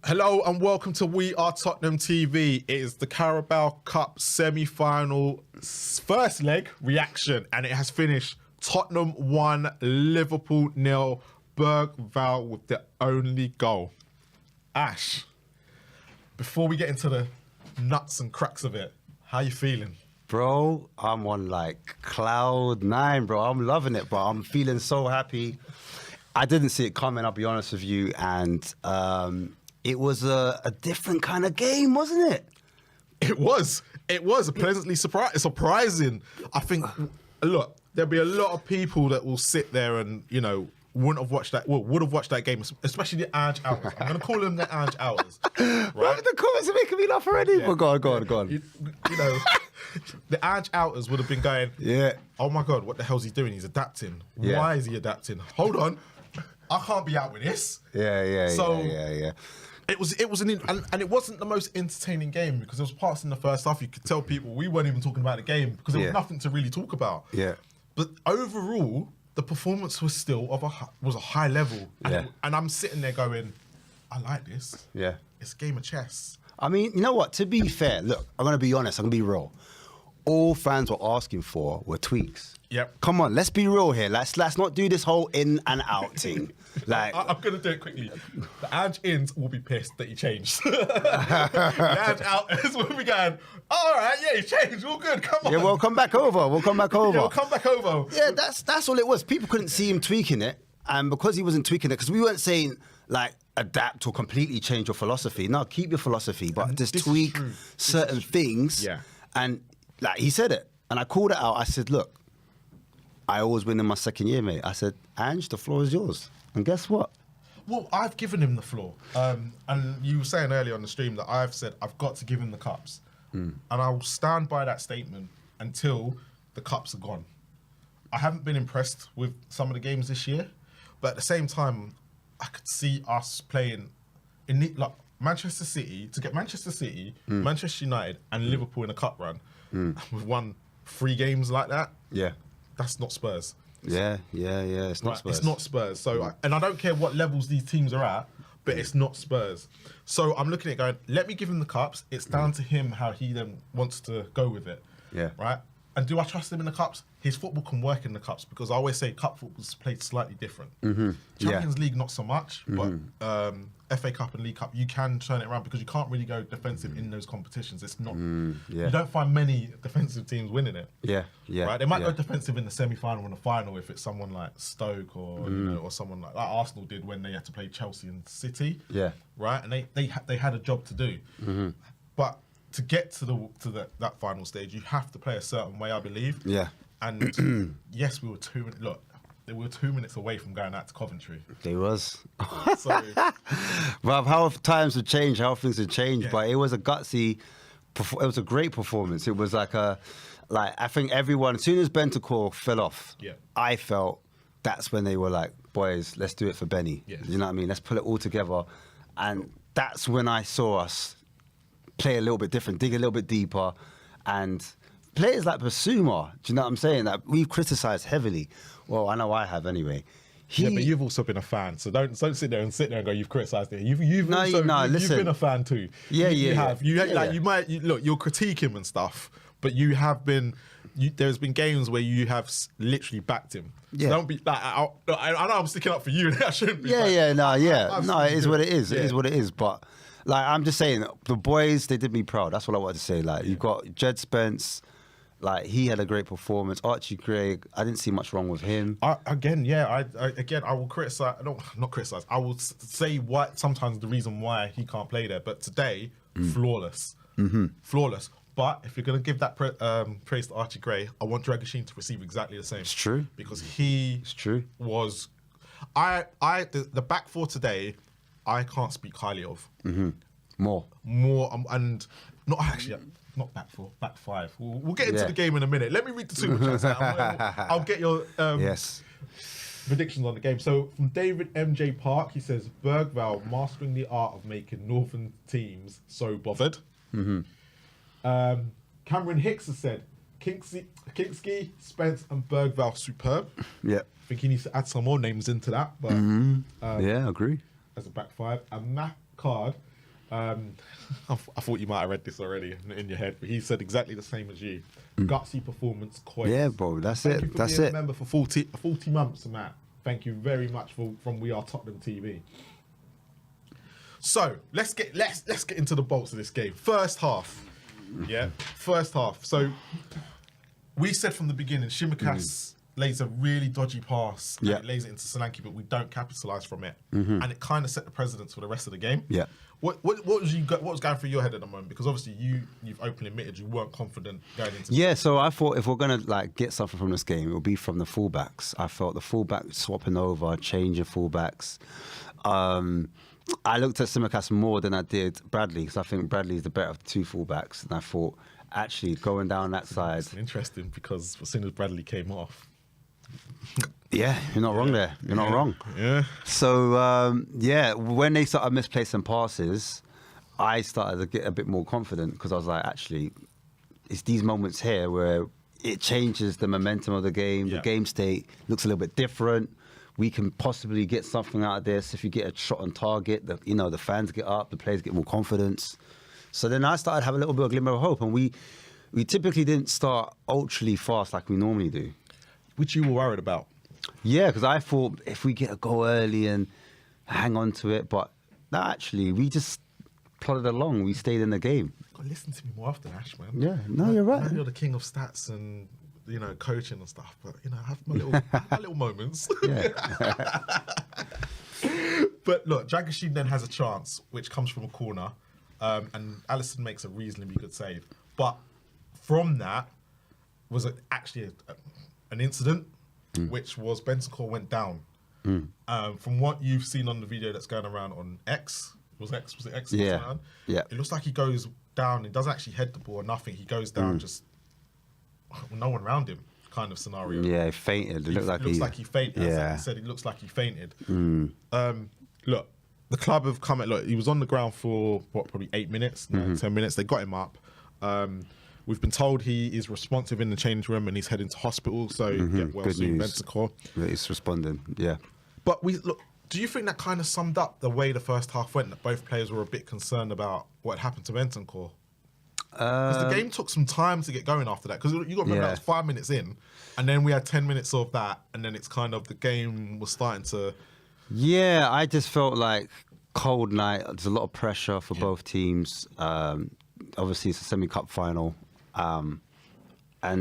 Hello and welcome to We Are Tottenham TV. It is the Carabao Cup semi-final first leg reaction, and it has finished Tottenham 1, Liverpool 0. Bergvall with the only goal. Ash, before we get into the nuts and cracks of it, how you feeling? Bro, I'm on like cloud 9, bro. I'm loving it, bro. I'm feeling so happy. I didn't see it coming, I'll be honest with you, and it was a different kind of game, wasn't it? It was pleasantly surprising. I think, look, there'll be a lot of people that will sit there and, you know, would have watched that game, especially the Ange Outers. I'm going to call them the Ange Outers. Right? The comments are making me laugh already. Yeah. But go on. You know, the Ange Outers would have been going, yeah. Oh my God, what the hell's he doing? He's adapting. Yeah. Why is he adapting? Hold on. I can't be out with this. Yeah. It was and it wasn't the most entertaining game because there was parts in the first half you could tell people we weren't even talking about the game because there was nothing to really talk about. Yeah. But overall, the performance was still was a high level. And, and I'm sitting there going, I like this. Yeah. It's a game of chess. I mean, you know what? To be fair, look, I'm going to be honest. I'm going to be real. All fans were asking for were tweaks. Yep. Come on, let's be real here. Let's not do this whole in and out thing. Like, I'm going to do it quickly. The Ange ins will be pissed that he changed. The Ange outers will be going, all right, yeah, he changed, all good, come on. Yeah, we'll come back over. Yeah, we'll come back over. Yeah, that's all it was. People couldn't see him tweaking it. And because he wasn't tweaking it, because we weren't saying, like, adapt or completely change your philosophy. No, keep your philosophy, but just tweak certain things. Yeah. And, like, he said it. And I called it out. I said, look, I always win in my second year, mate. I said, Ange, the floor is yours. And guess what? Well, I've given him the floor. And you were saying earlier on the stream that I've said I've got to give him the cups. And I will stand by that statement until the cups are gone. I haven't been impressed with some of the games this year, but at the same time, I could see us playing in like Manchester City, to get Manchester City, Manchester United and Liverpool in a cup run. We've won 3 games like that. Yeah. That's not Spurs. Yeah. It's not Spurs. It's not Spurs. So, and I don't care what levels these teams are at, but it's not Spurs. So I'm looking at it going, let me give him the cups. It's down to him how he then wants to go with it. Yeah. Right? And do I trust him in the cups? His football can work in the cups because I always say cup football's played slightly different. Champions League, not so much, but FA Cup and League Cup, you can turn it around because you can't really go defensive in those competitions. It's not, you don't find many defensive teams winning it. Yeah. Right? They might go defensive in the semi-final and the final if it's someone like Stoke or you know, or someone like Arsenal did when they had to play Chelsea and City. Yeah. Right? And they had a job to do. But to get to that final stage, you have to play a certain way, I believe. Yeah. And yes, we were 2 minutes. Look, we were 2 minutes away from going out to Coventry. They was. So, but how times have changed, how things have changed. But it was a gutsy. It was a great performance. It was like I think everyone, as soon as Bentancur fell off, I felt that's when they were like, boys, let's do it for Benny. Yes. You know what I mean? Let's pull it all together. And that's when I saw us play a little bit different, dig a little bit deeper, and players like Basuma, do you know what I'm saying? That we've criticised heavily. Well, I know I have anyway. Yeah, but you've also been a fan, so don't sit there and go, you've criticised it. You've been a fan too. Yeah, you have. Look, you'll critique him and stuff, but you have been. There's been games where you have literally backed him. Yeah. So don't be like. I know I'm sticking up for you. I shouldn't be. No, it is what it is. It is what it is. But like, I'm just saying, the boys, they did me proud. That's what I wanted to say. Like, you've got Jed Spence. Like, he had a great performance. Archie Gray, I didn't see much wrong with him. I will criticize. Not criticize. I will say what sometimes the reason why he can't play there. But today, flawless, flawless. But if you're going to give that praise to Archie Gray, I want Dragoshin to receive exactly the same. It's true because he was. The back four today, I can't speak highly of. More, and not actually. Not back four, back 5. We'll get into the game in a minute. Let me read the super chats out. I'll get your predictions on the game. So from David MJ Park, he says, Bergvall mastering the art of making northern teams so bothered. Cameron Hicks has said, Kinski, Spence and Bergvall superb. Yeah. I think he needs to add some more names into that. But yeah, I agree. As a back 5. And Matt Card I thought you might have read this already in your head, but he said exactly the same as you. Gutsy performance, coins. Yeah, bro, that's Thank it. You for That's being it. a member for 40 months, Matt. Thank you very much from We Are Tottenham TV. So let's get into the bolts of this game. First half. Yeah, first half. So we said from the beginning, Shimikas lays a really dodgy pass. Yeah. And it lays it into Solanke, but we don't capitalise from it. And it kind of set the precedence for the rest of the game. Yeah. What was going through your head at the moment? Because obviously you've openly admitted you weren't confident going into. Yeah, so I thought if we're gonna like get something from this game, it will be from the fullbacks. I felt the fullback swapping over, changing fullbacks. I looked at Tsimikas more than I did Bradley because I think Bradley is the better of the two fullbacks, and I thought actually going down that side. It's interesting because as soon as Bradley came off. Yeah, you're not wrong there. You're not wrong. Yeah. So, when they started misplacing passes, I started to get a bit more confident because I was like, actually, it's these moments here where it changes the momentum of the game. Yeah. The game state looks a little bit different. We can possibly get something out of this. If you get a shot on target, the fans get up, the players get more confidence. So then I started to have a little bit of glimmer of hope. And we typically didn't start ultra fast like we normally do. Which you were worried about. Yeah, because I thought if we get a goal early and hang on to it, but no, actually, we just plodded along. We stayed in the game. You've got to listen to me more often, Ash, man. Yeah, no, you're right. I know you're the king of stats and coaching and stuff, but I have my little moments. Yeah. But look, Dragusin then has a chance, which comes from a corner, and Alisson makes a reasonably good save. But from that was actually an incident, which was Bentancur went down. From what you've seen on the video that's going around on X, was it X? Yeah. Yeah. It looks like he goes down. He doesn't actually head the ball or nothing. He goes down just with no one around him, kind of scenario. Yeah, he fainted. It looked like he fainted. Yeah. He said it looks like he fainted. Look, the club have come at. Look, he was on the ground for probably 8 minutes, 10 minutes. They got him up. We've been told he is responsive in the change room and he's heading to hospital. So get well Good soon, news. Bentancur. Yeah, he's responding. Yeah. But do you think that kind of summed up the way the first half went? That both players were a bit concerned about what happened to Bentancur? Because the game took some time to get going after that. Because you got to remember that was 5 minutes in, and then we had 10 minutes of that, and then it's kind of the game was starting to. Yeah, I just felt like cold night. There's a lot of pressure for both teams. Obviously, it's a semi-cup final. And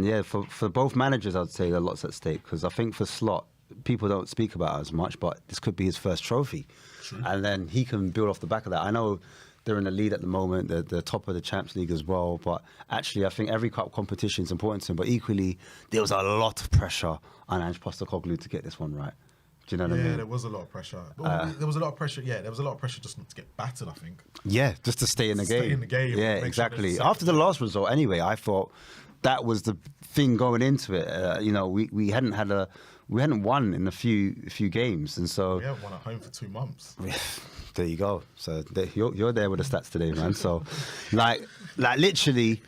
yeah, for both managers, I'd say there are lots at stake. Because I think for Slot, people don't speak about it as much, but this could be his first trophy. True. And then he can build off the back of that. I know they're in the lead at the moment. They're the top of the Champions League as well. But actually, I think every cup competition is important to him. But equally, there was a lot of pressure on Ange Postecoglou to get this one right. Do you know what I mean? Yeah, there was a lot of pressure. There was a lot of pressure. Yeah, there was a lot of pressure just not to get battered, I think. Yeah, just to stay in the game. Stay in the game. Yeah, exactly. After the last result, anyway, I thought that was the thing going into it. We hadn't won in a few games, and so we haven't won at home for 2 months. There you go. So you're there with the stats today, man. So, like literally,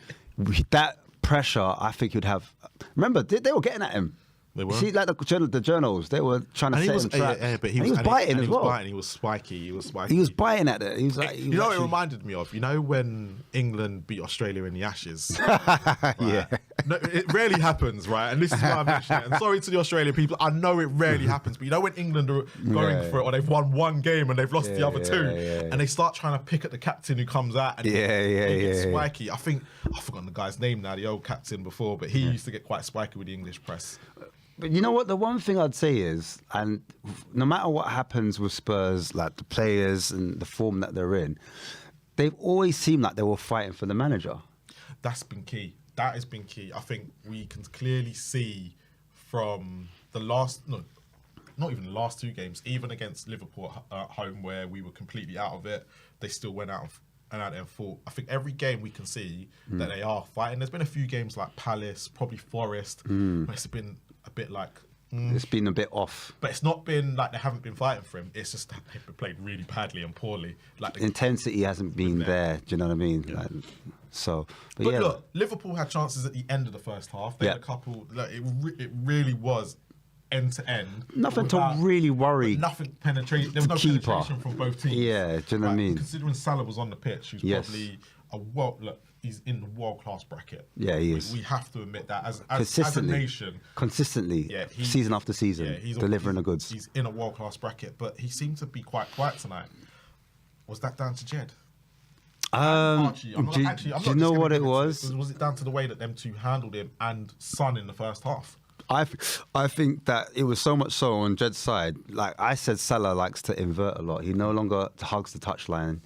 that pressure, I think you'd have. Remember, they were getting at him. They were. See, like the journals, they were trying to set him traps. Yeah, but he was biting as well. He was spiky. He was biting at it. He was like, what it reminded me of? You know when England beat Australia in the Ashes? Yeah. No, it rarely happens, right? And this is why I mention it. And sorry to the Australian people. I know it rarely happens, but you know when England are going for it, or they've won one game and they've lost the other two, and they start trying to pick at the captain who comes out and he gets spiky. I think I've forgotten the guy's name now, the old captain before, but he used to get quite spiky with the English press. But you know what? The one thing I'd say is, and no matter what happens with Spurs, like the players and the form that they're in, they've always seemed like they were fighting for the manager. That's been key. That has been key. I think we can clearly see from the not even the last 2 games, even against Liverpool at home where we were completely out of it, they still went out there and fought. I think every game we can see that they are fighting. There's been a few games like Palace, probably Forest, where it's been a bit like... It's been a bit off. But it's not been like they haven't been fighting for him. It's just that they've played really badly and poorly. Like intensity hasn't been there. Do you know what I mean? Yeah. But look, Liverpool had chances at the end of the first half. They had a couple. Like, it really was end to end. Nothing to really worry. Nothing penetration. There was no keeper. penetration from both teams. Yeah, do you know what I mean? Considering Salah was on the pitch, he's probably he's in the world-class bracket. Yeah, he is. We have to admit that as a nation. Consistently, season after season, delivering the goods. He's in a world-class bracket, but he seemed to be quite quiet tonight. Was that down to Jed? Do you know what it was? Was it down to the way that them two handled him and Son in the first half? I think that it was so much so on Jed's side. Like I said, Salah likes to invert a lot. He no longer hugs the touchline.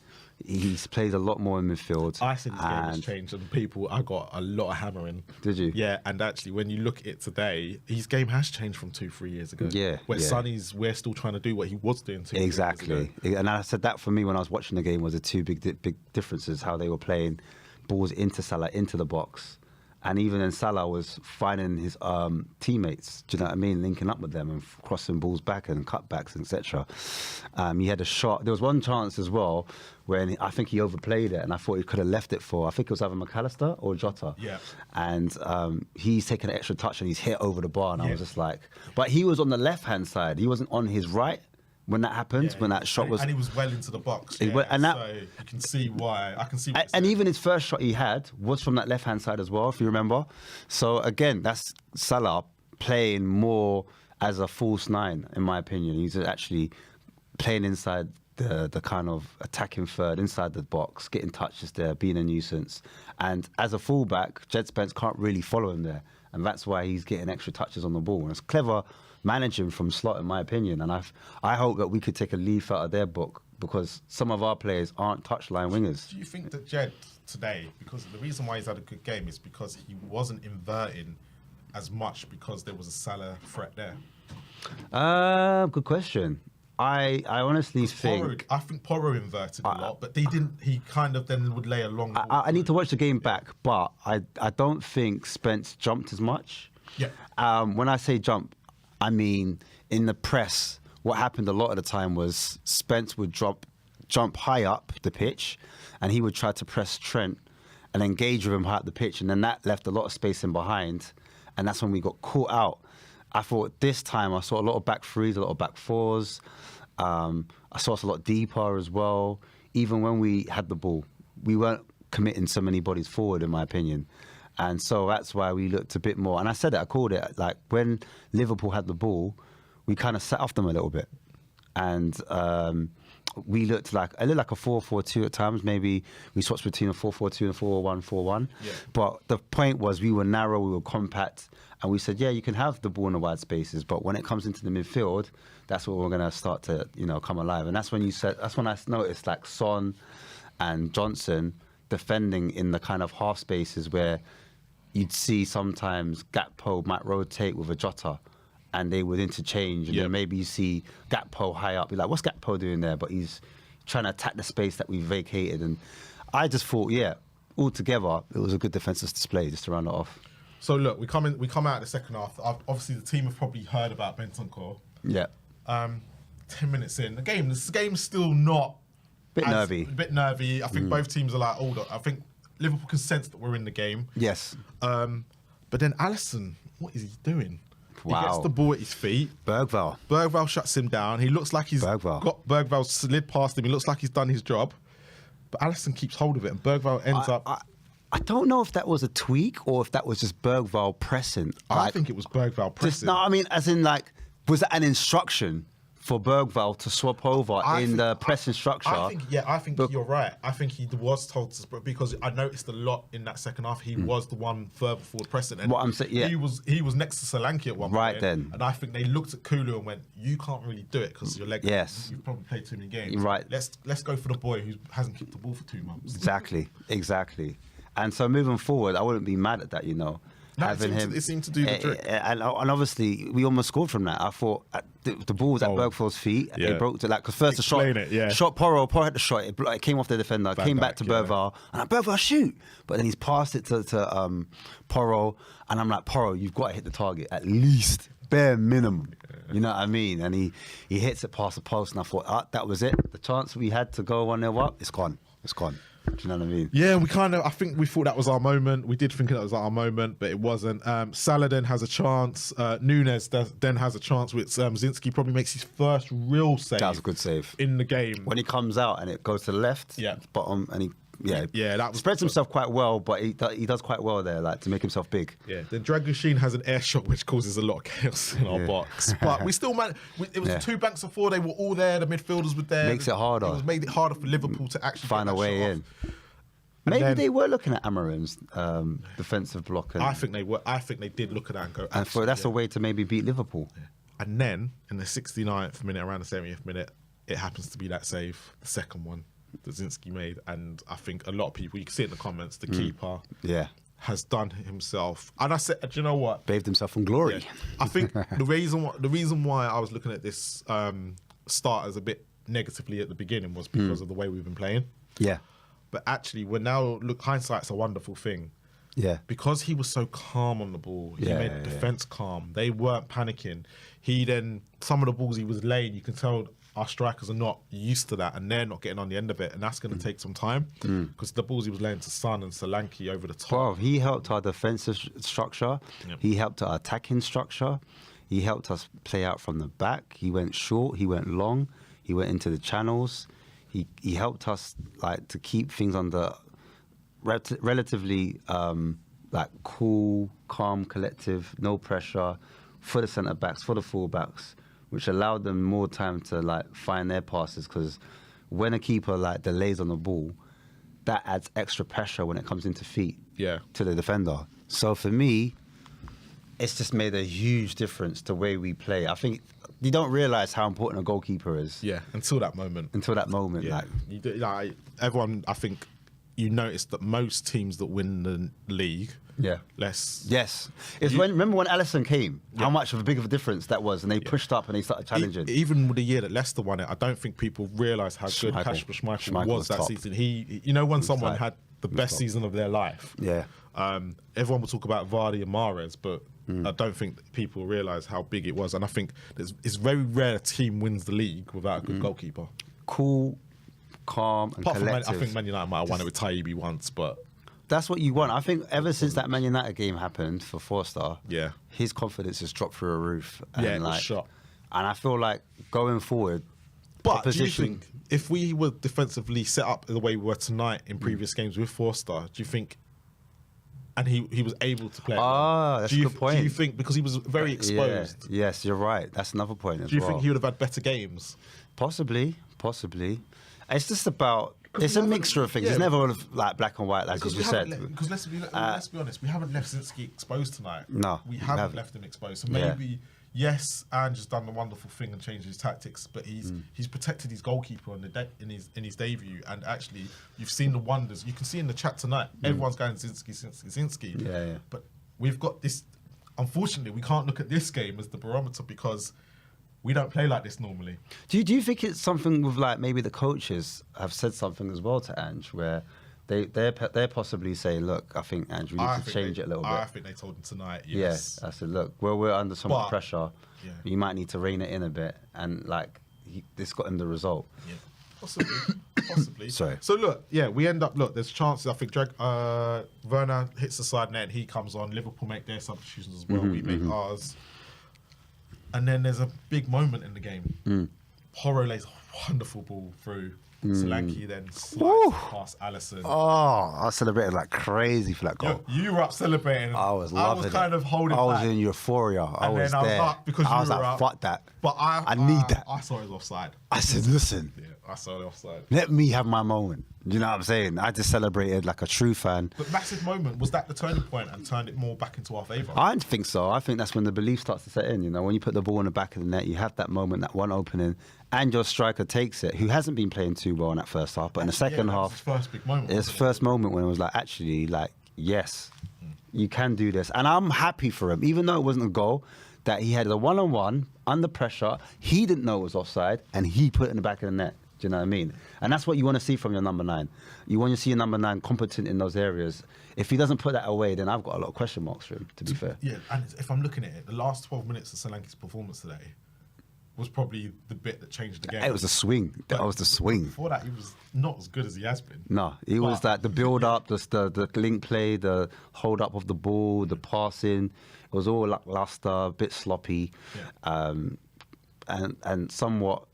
He plays a lot more in midfield. I think his game has changed, and I got a lot of hammering. Did you? Yeah, and actually, when you look at it today, his game has changed from 2-3 years ago. Yeah, where Sonny's, we're still trying to do what he was doing 2 years ago. And I said that for me when I was watching the game was the two big differences: how they were playing balls into Salah, into the box. And even then, Salah was finding his teammates, do you know what I mean? Linking up with them and crossing balls back and cutbacks, etc. He had a shot. There was one chance as well when I think he overplayed it, and I thought he could have left it for, I think it was either McAllister or Jota. Yeah. And he's taken an extra touch and he's hit over the bar, and I was just like, but he was on the left-hand side. He wasn't on his right. When that happened, when that shot was... And he was well into the box. So you can see why. I can see what and even his first shot he had was from that left-hand side as well, if you remember. So, again, that's Salah playing more as a false nine, in my opinion. He's actually playing inside the kind of attacking third, inside the box, getting touches there, being a nuisance. And as a fullback, Jed Spence can't really follow him there. And that's why he's getting extra touches on the ball. And it's clever managing from slot, in my opinion, and I hope that we could take a leaf out of their book, because some of our players aren't touchline wingers. Do you think that Jed today, because the reason why he's had a good game is because he wasn't inverting as much because there was a Salah threat there? Good question. I honestly think... I think Porro inverted a lot, but he kind of then would lay a long ball. I need to watch the game back, but I don't think Spence jumped as much. Yeah. When I say jump, I mean, in the press, what happened a lot of the time was Spence would jump high up the pitch, and he would try to press Trent and engage with him high up the pitch, and then that left a lot of space in behind, and that's when we got caught out. I thought this time I saw a lot of back threes, a lot of back fours. I saw us a lot deeper as well. Even when we had the ball, we weren't committing so many bodies forward, in my opinion. And so that's why we looked a bit more. And I said it, I called it, like when Liverpool had the ball, we kind of sat off them a little bit. And we looked like a 4-4-2 at times. Maybe we switched between a 4-4-2 and a 4-1-4-1. Yeah. But the point was we were narrow, we were compact. And we said, yeah, you can have the ball in the wide spaces, but when it comes into the midfield, that's where we're going to start to, come alive. And that's when I noticed like Son and Johnson defending in the kind of half spaces where you'd see sometimes Gakpo might rotate with a Jota and they would interchange, and then maybe you see Gakpo high up. You're like, what's Gakpo doing there? But he's trying to attack the space that we vacated. And I just thought, altogether, it was a good defensive display, just to round it off. So look, we come out of the second half. Obviously, the team have probably heard about Bentancur. Yeah. 10 minutes in, the game's still not... A bit nervy. I think both teams are like, I think Liverpool can sense that we're in the game. Yes. But then Alisson, what is he doing? Wow. He gets the ball at his feet. Bergvall shuts him down. He looks like he's got Bergvall slid past him. He looks like he's done his job. But Alisson keeps hold of it, and Bergvall ends up... I don't know if that was a tweak or if that was just Bergvall pressing. I think it was Bergvall pressing. As in, was that an instruction for Bergvall to swap over the pressing structure? I think you're right. I think he was told to, because I noticed a lot in that second half. He was the one further forward pressing. And what I'm saying, he was next to Solanke at one point. Right then. And I think they looked at Kulu and went, "You can't really do it because your leg. Yes. You've probably played too many games. Right. Let's go for the boy who hasn't kicked the ball for 2 months." Exactly. And so moving forward, I wouldn't be mad at that, It seemed to do the trick. And obviously, we almost scored from that. I thought the ball was at Bergvall's feet. Yeah. It broke to because first the shot Porro had the shot. It came off the defender, came back to Bergvall. And I'm like, Bergvall, shoot. But then he's passed it to Porro. And I'm like, Porro, you've got to hit the target at least, bare minimum. You know what I mean? And he hits it past the post. And I thought, that was it. The chance we had to go 1-0 up, it's gone. Do you know what I mean? Yeah, I think we thought that was our moment. We did think that was our moment, but it wasn't. Salah then has a chance. Nunes then has a chance with Zinski probably makes his first real save. That was a good save. In the game. When he comes out and it goes to the left, bottom, and he that spreads himself quite well, but he does quite well there, like to make himself big. Yeah. Then Dragoshin has an air shot which causes a lot of chaos in our box, but we still managed. It was 2 banks of 4. They were all there. The midfielders were there. Makes it harder. It made it harder for Liverpool to actually find a way in. Maybe they were looking at Amarim's defensive block. I think they were. I think they did look at that and go. And that's a way to maybe beat Liverpool. Yeah. And then in the 69th minute, around the 70th minute, it happens to be that save, the second one that Zinski made. And I think a lot of people, you can see it in the comments, the keeper has done himself. And I said, do you know what? Bathed himself in glory. Yeah. I think the reason why I was looking at this start as a bit negatively at the beginning was because of the way we've been playing. Yeah. But actually, hindsight's a wonderful thing. Yeah. Because he was so calm on the ball, he made defence calm. They weren't panicking. Some of the balls he was laying, you can tell our strikers are not used to that and they're not getting on the end of it. And that's going to take some time because the balls he was laying to Son and Solanke over the top. Well, he helped our defensive structure. Yep. He helped our attacking structure. He helped us play out from the back. He went short. He went long. He went into the channels. He helped us like to keep things under relatively like cool, calm, collective, no pressure for the centre backs, for the full backs, which allowed them more time to like find their passes. Because when a keeper like delays on the ball, that adds extra pressure when it comes into feet to the defender. So for me, it's just made a huge difference the way we play. I think you don't realise how important a goalkeeper is. Yeah, until that moment. Yeah. Like everyone, I think you notice that most teams that win the league. Remember when Alisson came? How much of a big of a difference that was, and they pushed up and they started challenging. Even with the year that Leicester won it, I don't think people realise how good Kasper Schmeichel was that season. When someone had the best season of their life. Yeah. Everyone will talk about Vardy and Mahrez, but I don't think people realise how big it was. And I think it's very rare a team wins the league without a good goalkeeper. Cool, calm, and collective. I think Man United might have won it with Taibbi once, but that's what you want. I think ever since that Man United game happened for Forster, his confidence has dropped through a roof. And it was shot. And I feel like going forward, but do you think if we were defensively set up the way we were tonight in previous games with Forster, do you think? And he was able to play. That's a good point. Do you think because he was very exposed? Yeah. Yes, you're right. That's another point as well. Do you think he would have had better games? Possibly. It's just about. It's a mixture of things. It's never all of like black and white, like you just said. Because let's be honest, we haven't left Zinski exposed tonight. No, we haven't left him exposed. So maybe Ange has done the wonderful thing and changed his tactics, but he's protected his goalkeeper in his debut. And actually, you've seen the wonders. You can see in the chat tonight, everyone's going Zinski. Yeah. But we've got this. Unfortunately, we can't look at this game as the barometer because we don't play like this normally. Do you think it's something with like maybe the coaches have said something as well to Ange where they're possibly saying, look, I think Ange, we need to change it a little bit. I think they told him tonight. Yes. Yeah, I said, look, we're under so much pressure. Yeah. You might need to rein it in a bit, and like this got him the result. Yeah, possibly. Sorry. So look, we end up. Look, there's chances. I think Werner hits the side net, and he comes on. Liverpool make their substitutions as well. We make ours. And then there's a big moment in the game. Porro lays a wonderful ball through. Solanke then slides past Alisson. Oh, I celebrated like crazy for that goal. You were up celebrating. I was loving it. I was kind of holding back. I was in euphoria. I was there. I was up because you were up. Fuck that. But I need that. I saw it was offside. I said, listen. Yeah, I saw it offside. Let me have my moment. You know what I'm saying? I just celebrated like a true fan. But massive moment, was that the turning point and turned it more back into our favour? I don't think so. I think that's when the belief starts to set in. You know, when you put the ball in the back of the net, you have that moment, that one opening, and your striker takes it, who hasn't been playing too well in that first half, but in the second half, his first big moment. His first moment when it was like, actually, like, yes, you can do this. And I'm happy for him, even though it wasn't a goal, that he had a one-on-one, under pressure, he didn't know it was offside, and he put it in the back of the net. Do you know what I mean? And that's what you want to see from your number 9. You want to see your number 9 competent in those areas. If he doesn't put that away, then I've got a lot of question marks for him, to be fair. Yeah, and if I'm looking at it, the last 12 minutes of Solanke's performance today was probably the bit that changed the game. It was the swing. That was the swing. Before that, he was not as good as he has been. No, he was like the build-up, the link play, the hold-up of the ball, the passing. It was all lackluster, a bit sloppy, and somewhat,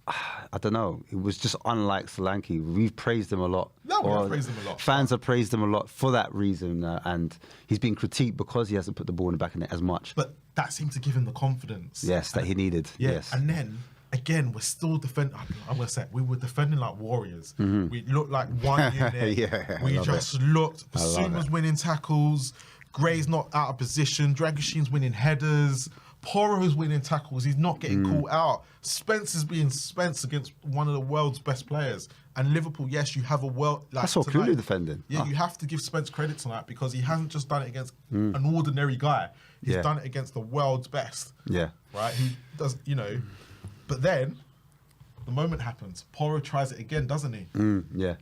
I don't know, it was just unlike Solanke. We've praised him a lot. No, we have praised him a lot. Fans have praised him a lot for that reason, and he's been critiqued because he hasn't put the ball in the back of the net as much. But that seemed to give him the confidence. Yes, that he needed. Yeah, yes. and then, again, we're still defending. I'm going to say, we were defending like warriors. We looked like one unit. We just looked. Basuma's winning tackles. Gray's not out of position. Dragoshin's winning headers. Poro's winning tackles. He's not getting caught out. Spencer's being Spence against one of the world's best players. And Liverpool, yes, you have a world. Like, that's all Kulu defending. Yeah, you have to give Spence credit tonight because he hasn't just done it against an ordinary guy. He's done it against the world's best. Yeah. Right? Who does, But then, the moment happens. Poro tries it again, doesn't he? Yeah.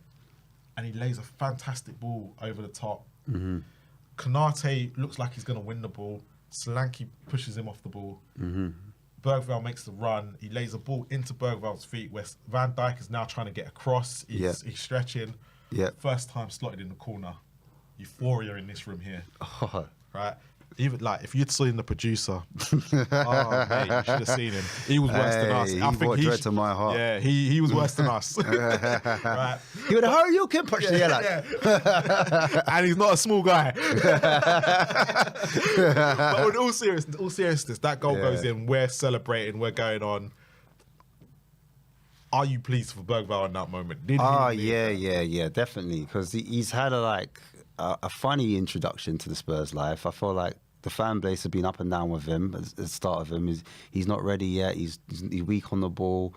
And he lays a fantastic ball over the top. Konate looks like he's going to win the ball. Solanke pushes him off the ball. Bergvall makes the run. He lays a ball into Bergvall's feet where Van Dijk is now trying to get across. He's stretching. First time slotted in the corner. Euphoria in this room here. Right? Even like if you'd seen the producer, mate, you should have seen him. He was worse than us. I think he to my heart. Yeah, he was worse than us. Right? He would how you can push the yellow. And he's not a small guy. But in all seriousness, that goal goes in. We're celebrating. We're going on. Are you pleased for Bergvall in that moment? Yeah, definitely. Because he's had a funny introduction to the Spurs life. I feel like the fan base have been up and down with him at the start of him. He's not ready yet. He's weak on the ball.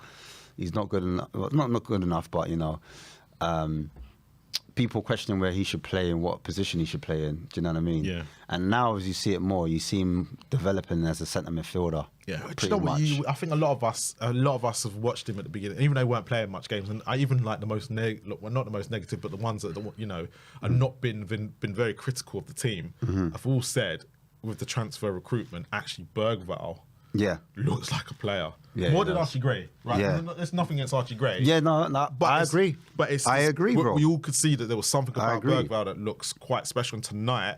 He's not good enough. Well, not good enough, but people questioning where he should play and what position he should play in. Do you know what I mean? Yeah. And now, as you see it more, you see him developing as a centre midfielder. Yeah. Do you know what? I think a lot of us have watched him at the beginning, even though they weren't playing much games. And I even like the most not the most negative, but the ones that are not been very critical of the team. Have all said with the transfer recruitment, actually Bergvall. Looks like a player. More than Archie Gray, right? Yeah. There's nothing against Archie Gray. Yeah, no, but I agree. But I agree, bro. We all could see that there was something about Bergvall that looks quite special. And tonight,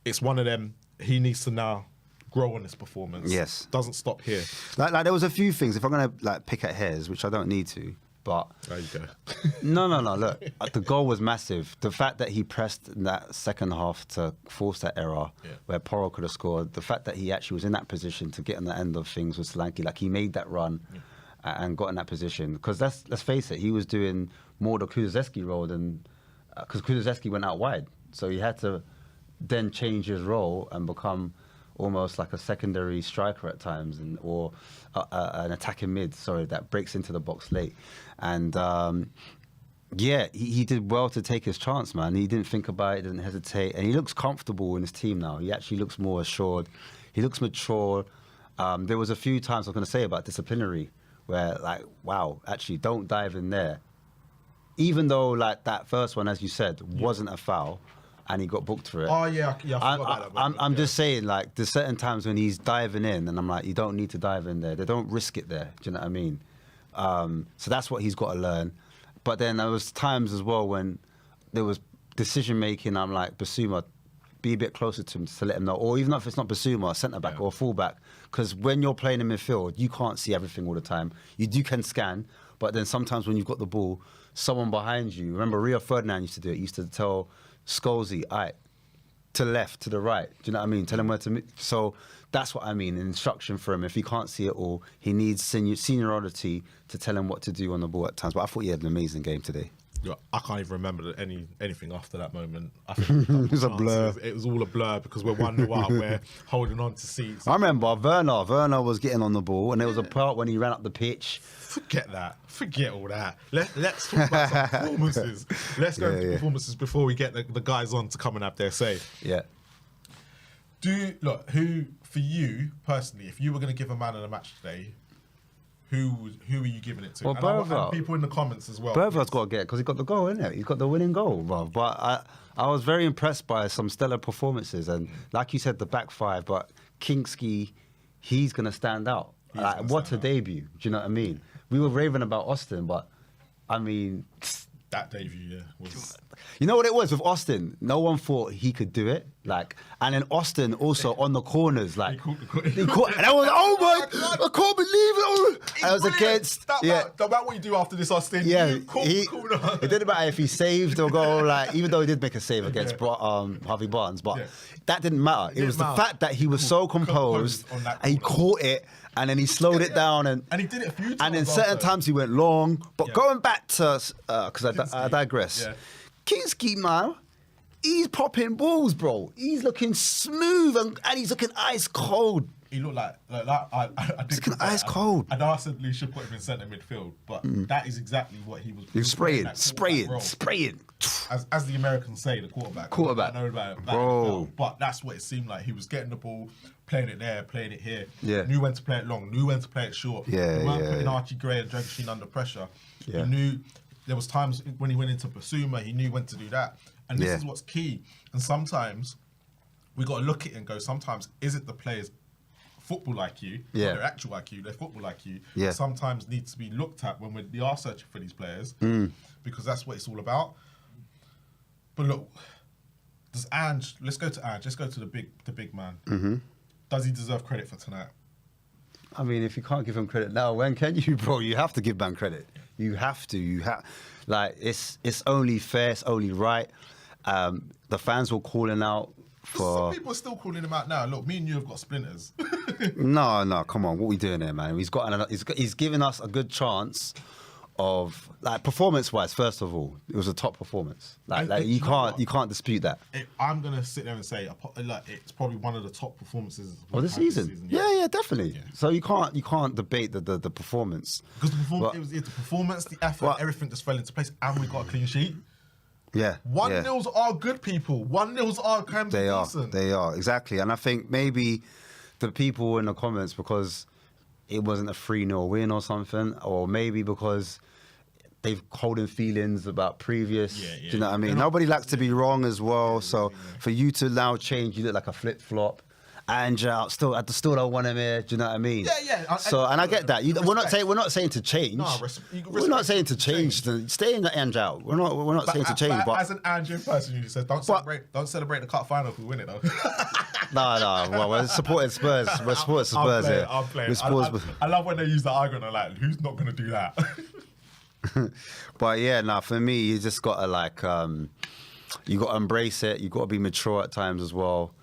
it's one of them. He needs to now grow on this performance. Yes, doesn't stop here. Like there was a few things. If I'm gonna pick at hairs, which I don't need to, but there you go. No. Look, the goal was massive. The fact that he pressed in that second half to force that error where Poro could have scored. The fact that he actually was in that position to get on the end of things with Solanke, like he made that run and got in that position. Because let's face it, he was doing more the Kulusevski role than because Kulusevski went out wide, so he had to then change his role and become almost like a secondary striker at times, or an attacking mid, that breaks into the box late. And he did well to take his chance, man. He didn't think about it, didn't hesitate, and he looks comfortable in his team now. He actually looks more assured. He looks mature. There was a few times I was going to say about disciplinary where, wow, actually don't dive in there. Even though, that first one, as you said, wasn't a foul, and he got booked for it. Oh, yeah, I forgot about that. I'm just saying, there's certain times when he's diving in, and I'm like, you don't need to dive in there. They don't risk it there. Do you know what I mean? So that's what he's got to learn. But then there was times as well when there was decision-making. I'm like, Basuma, be a bit closer to him to let him know. Or even if it's not Basuma, a centre-back or a full-back. Because when you're playing in midfield, you can't see everything all the time. You can scan, but then sometimes when you've got the ball, someone behind you, remember Rio Ferdinand used to do it, he used to tell Scholesy, to the left, to the right. Do you know what I mean? Tell him where to move. So that's what I mean, an instruction for him. If he can't see it all, he needs seniority to tell him what to do on the ball at times. But I thought he had an amazing game today. Yeah, I can't even remember anything after that moment. I think it was a blur. It was all a blur because we're 1-0 up. We're holding on to seats. I remember Werner was getting on the ball, and there was a part when he ran up the pitch. Forget that. Forget all that. Let's talk about some performances. Let's go into performances before we get the guys on to come and have their say. Yeah. Who for you personally, if you were going to give a man of the match today, who are you giving it to? Well, and people in the comments as well. Bergvall's got to get it because he got the goal, innit? He's got the winning goal, bro. But I was very impressed by some stellar performances, and like you said, the back five. But Kinski, he's going to stand out. Like, what a debut. Do you know what I mean? We were raving about Austin, but I mean, that debut, was. You know what it was with Austin? No one thought he could do it. Like, and then Austin also on the corners, like he caught, and I was, oh my God, I can't believe it. I was against. That about what you do after this, Austin. Yeah, it didn't matter if he saved or goal. Like, even though he did make a save against Harvey Barnes, but that didn't matter. It was the fact that he was so composed and he caught it. And then he slowed it down, and he did it a few times. And then certain times he went long. But going back to, because I digress. Yeah. Kinski, man, he's popping balls, bro. He's looking smooth and he's looking ice cold. He looked like I did. Looking ice cold. I know I said we should put him in centre midfield, but that is exactly what he was. He was spraying. As the Americans say, the quarterback. I know about it, bro. But that's what it seemed like. He was getting the ball, playing it there, playing it here. Yeah. Knew when to play it long, knew when to play it short. Yeah, he weren't putting Archie Gray and Dragusin under pressure. Yeah. He knew there was times when he went into Basuma, he knew when to do that. And this is what's key. And sometimes we got to look at it and go, sometimes is it the players' football IQ, their actual IQ, their football IQ, sometimes needs to be looked at when we are searching for these players, because that's what it's all about. But look, does Ange? Let's go to Ange. Let's go to the big man. Mm-hmm. Does he deserve credit for tonight? I mean, if you can't give him credit now, when can you, bro? You have to give man credit. You have to. Like, it's only fair. It's only right. The fans were calling out. Some people are still calling him out now. Look, me and you have got splinters. No, come on. What are we doing here, man? He's giving us a good chance of, like, performance-wise. First of all, it was a top performance. You can't dispute that. I'm gonna sit there and say, it's probably one of the top performances of the season. Yeah, definitely. Yeah. So you can't debate the performance, because it was the performance, the effort, everything just fell into place, and we got a clean sheet. Yeah. 1-0s are good, people. 1-0s are kind of decent. They are, exactly. And I think maybe the people in the comments, because it wasn't a 3-0 win or something, or maybe because they've holding feelings about previous. Do you know what I mean? Nobody likes to be wrong as well. So for you to now change, you look like a flip-flop. And I still don't want him here. Do you know what I mean? Yeah. I get that. We're not saying to change. No, we're not saying to change. Stay in the Ange out. We're not saying to change. But as an Ange person, you said don't celebrate the cup final if we win it though. No. Well, we're supporting Spurs. We're supporting Spurs here. I'm playing. I love when they use the argument like, who's not going to do that? But for me, you just gotta you gotta embrace it. You gotta be mature at times as well.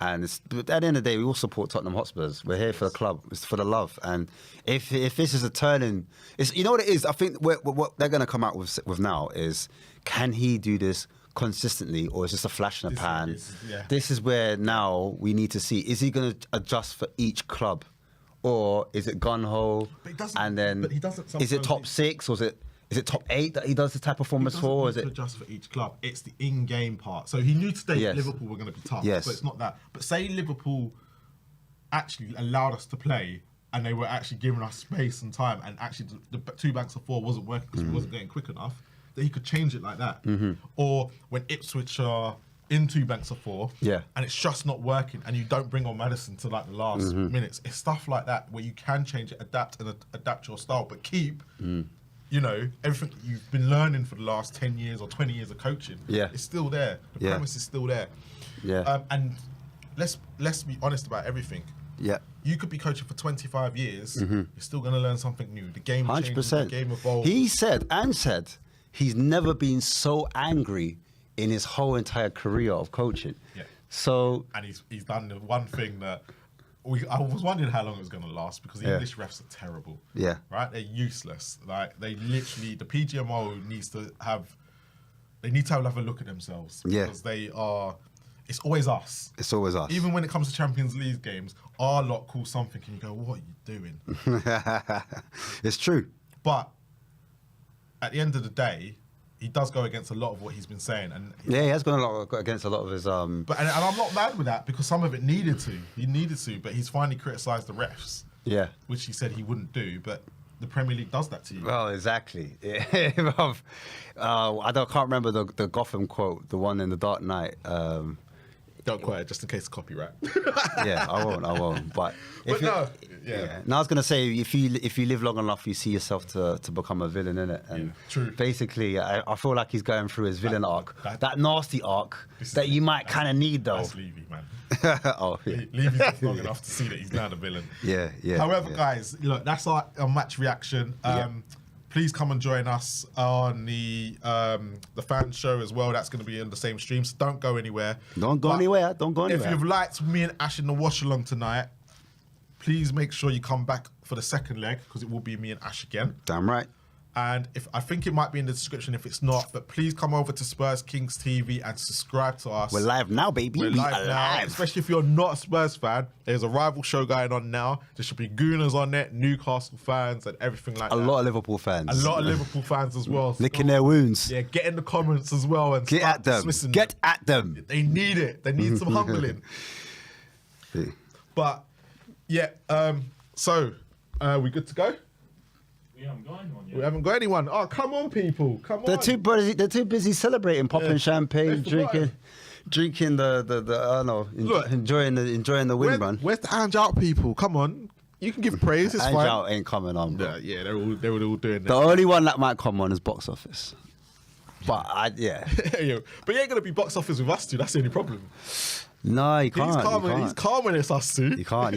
And at the end of the day, we all support Tottenham Hotspurs. We're here for the club. It's for the love. And if this is a turning, you know what it is? I think what they're going to come out with now is, can he do this consistently, or is this a flash in the pan? This is where now we need to see, is he going to adjust for each club? Or is it gun-ho? And then, is it top 6, or is it top 8 that he does this type of performance for? Or is it adjust for each club? It's the in-game part. So he knew today Liverpool were going to be tough. Yes. So it's not that. But say Liverpool actually allowed us to play, and they were actually giving us space and time, and actually the 2 banks of 4 wasn't working because we wasn't getting quick enough, that he could change it like that. Mm-hmm. Or when Ipswich are in 2 banks of 4, and it's just not working, and you don't bring on Maddison to like the last minutes. It's stuff like that where you can change it, adapt your style, but keep. Everything you've been learning for the last 10 years or 20 years of coaching, it's still there. The premise is still there. Yeah. And let's be honest about everything. Yeah. You could be coaching for 25 years, you're still going to learn something new. The game changes, the game evolves. He said he's never been so angry in his whole entire career of coaching. Yeah. So... And he's done the one thing that... I was wondering how long it was going to last, because the English refs are terrible. Yeah. Right? They're useless. Like, they literally, the PGMO needs to have a look at themselves. Yeah. Because it's always us. It's always us. Even when it comes to Champions League games, our lot call something and you go, what are you doing? It's true. But at the end of the day, he does go against a lot of what he's been saying, and he has gone against a lot of his. But and I'm not mad with that, because some of it needed to. He needed to, but he's finally criticised the refs. Yeah, which he said he wouldn't do, but the Premier League does that to you. Well, exactly. I can't remember the Gotham quote, the one in The Dark Knight. Don't quote it, just in case of copyright. Yeah, I won't. But no, No, I was gonna say if you live long enough, you see yourself to become a villain, innit? And true. basically, I feel like he's going through his villain arc, that nasty arc that you might kind of need though. That's Levy, man. Oh, yeah. Levy's long enough to see that he's now the villain. Yeah. However, guys, look, that's our match reaction. Please come and join us on the fan show as well. That's going to be in the same stream, so don't go anywhere. Don't go anywhere. If you've liked me and Ash in the wash along tonight, please make sure you come back for the second leg, because it will be me and Ash again. Damn right. And I think it might be in the description if it's not, but please come over to Spurs Kings TV and subscribe to us. We're live now, baby. We're live now, especially if you're not a Spurs fan. There's a rival show going on now. There should be Gooners on it, Newcastle fans, and everything like that. A lot of Liverpool fans. A lot of Liverpool fans as well. So licking their wounds. Yeah, get in the comments as well and get at them. Get at them. They need it. They need some humbling. But yeah, so we good to go? We haven't got anyone yet. We haven't got anyone. Oh, come on, people. Come on. They're too busy celebrating, popping champagne, drinking enjoying the win run. Where's the hands out, people? Come on. You can give praise, it's hands fine. out ain't coming on, bro. Yeah, they're all doing that. The only one that might come on is box office. But but he ain't gonna be box office with us two. That's the only problem. No, he can't. He's calm when it's us two. He can't.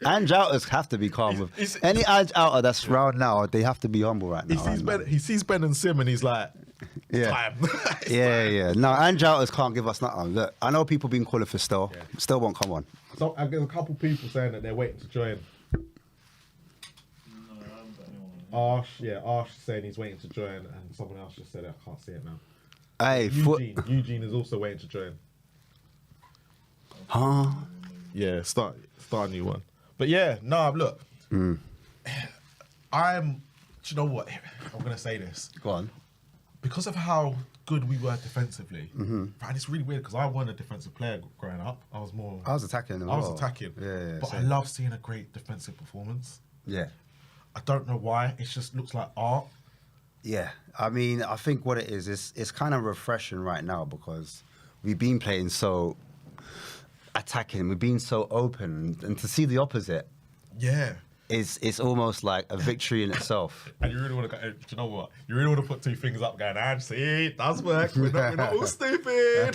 Ange outers have to be calm with any Ange outer that's round now. They have to be humble right now. He sees Ben and Sim and he's like, time. Yeah. No, Ange outers can't give us nothing. Look, I know people been calling for Still. Still won't come on. So I get a couple people saying that they're waiting to join. Arsh saying he's waiting to join, and someone else just said I can't see it now. Hey, Eugene is also waiting to join. Huh? Yeah, start a new one. But yeah, no, look. Do you know what? I'm gonna say this. Go on. Because of how good we were defensively, and it's really weird because I wasn't a defensive player growing up. I was attacking. Yeah. But I love seeing a great defensive performance. Yeah. I don't know why. It just looks like art. Yeah. I mean, I think what it is it's kind of refreshing right now because we've been playing so attacking, we've been so open, and to see the opposite. Yeah. It's almost like a victory in itself. And you really want to go, do you know what? You really want to put two fingers up going, and see, it does work. We're not all stupid.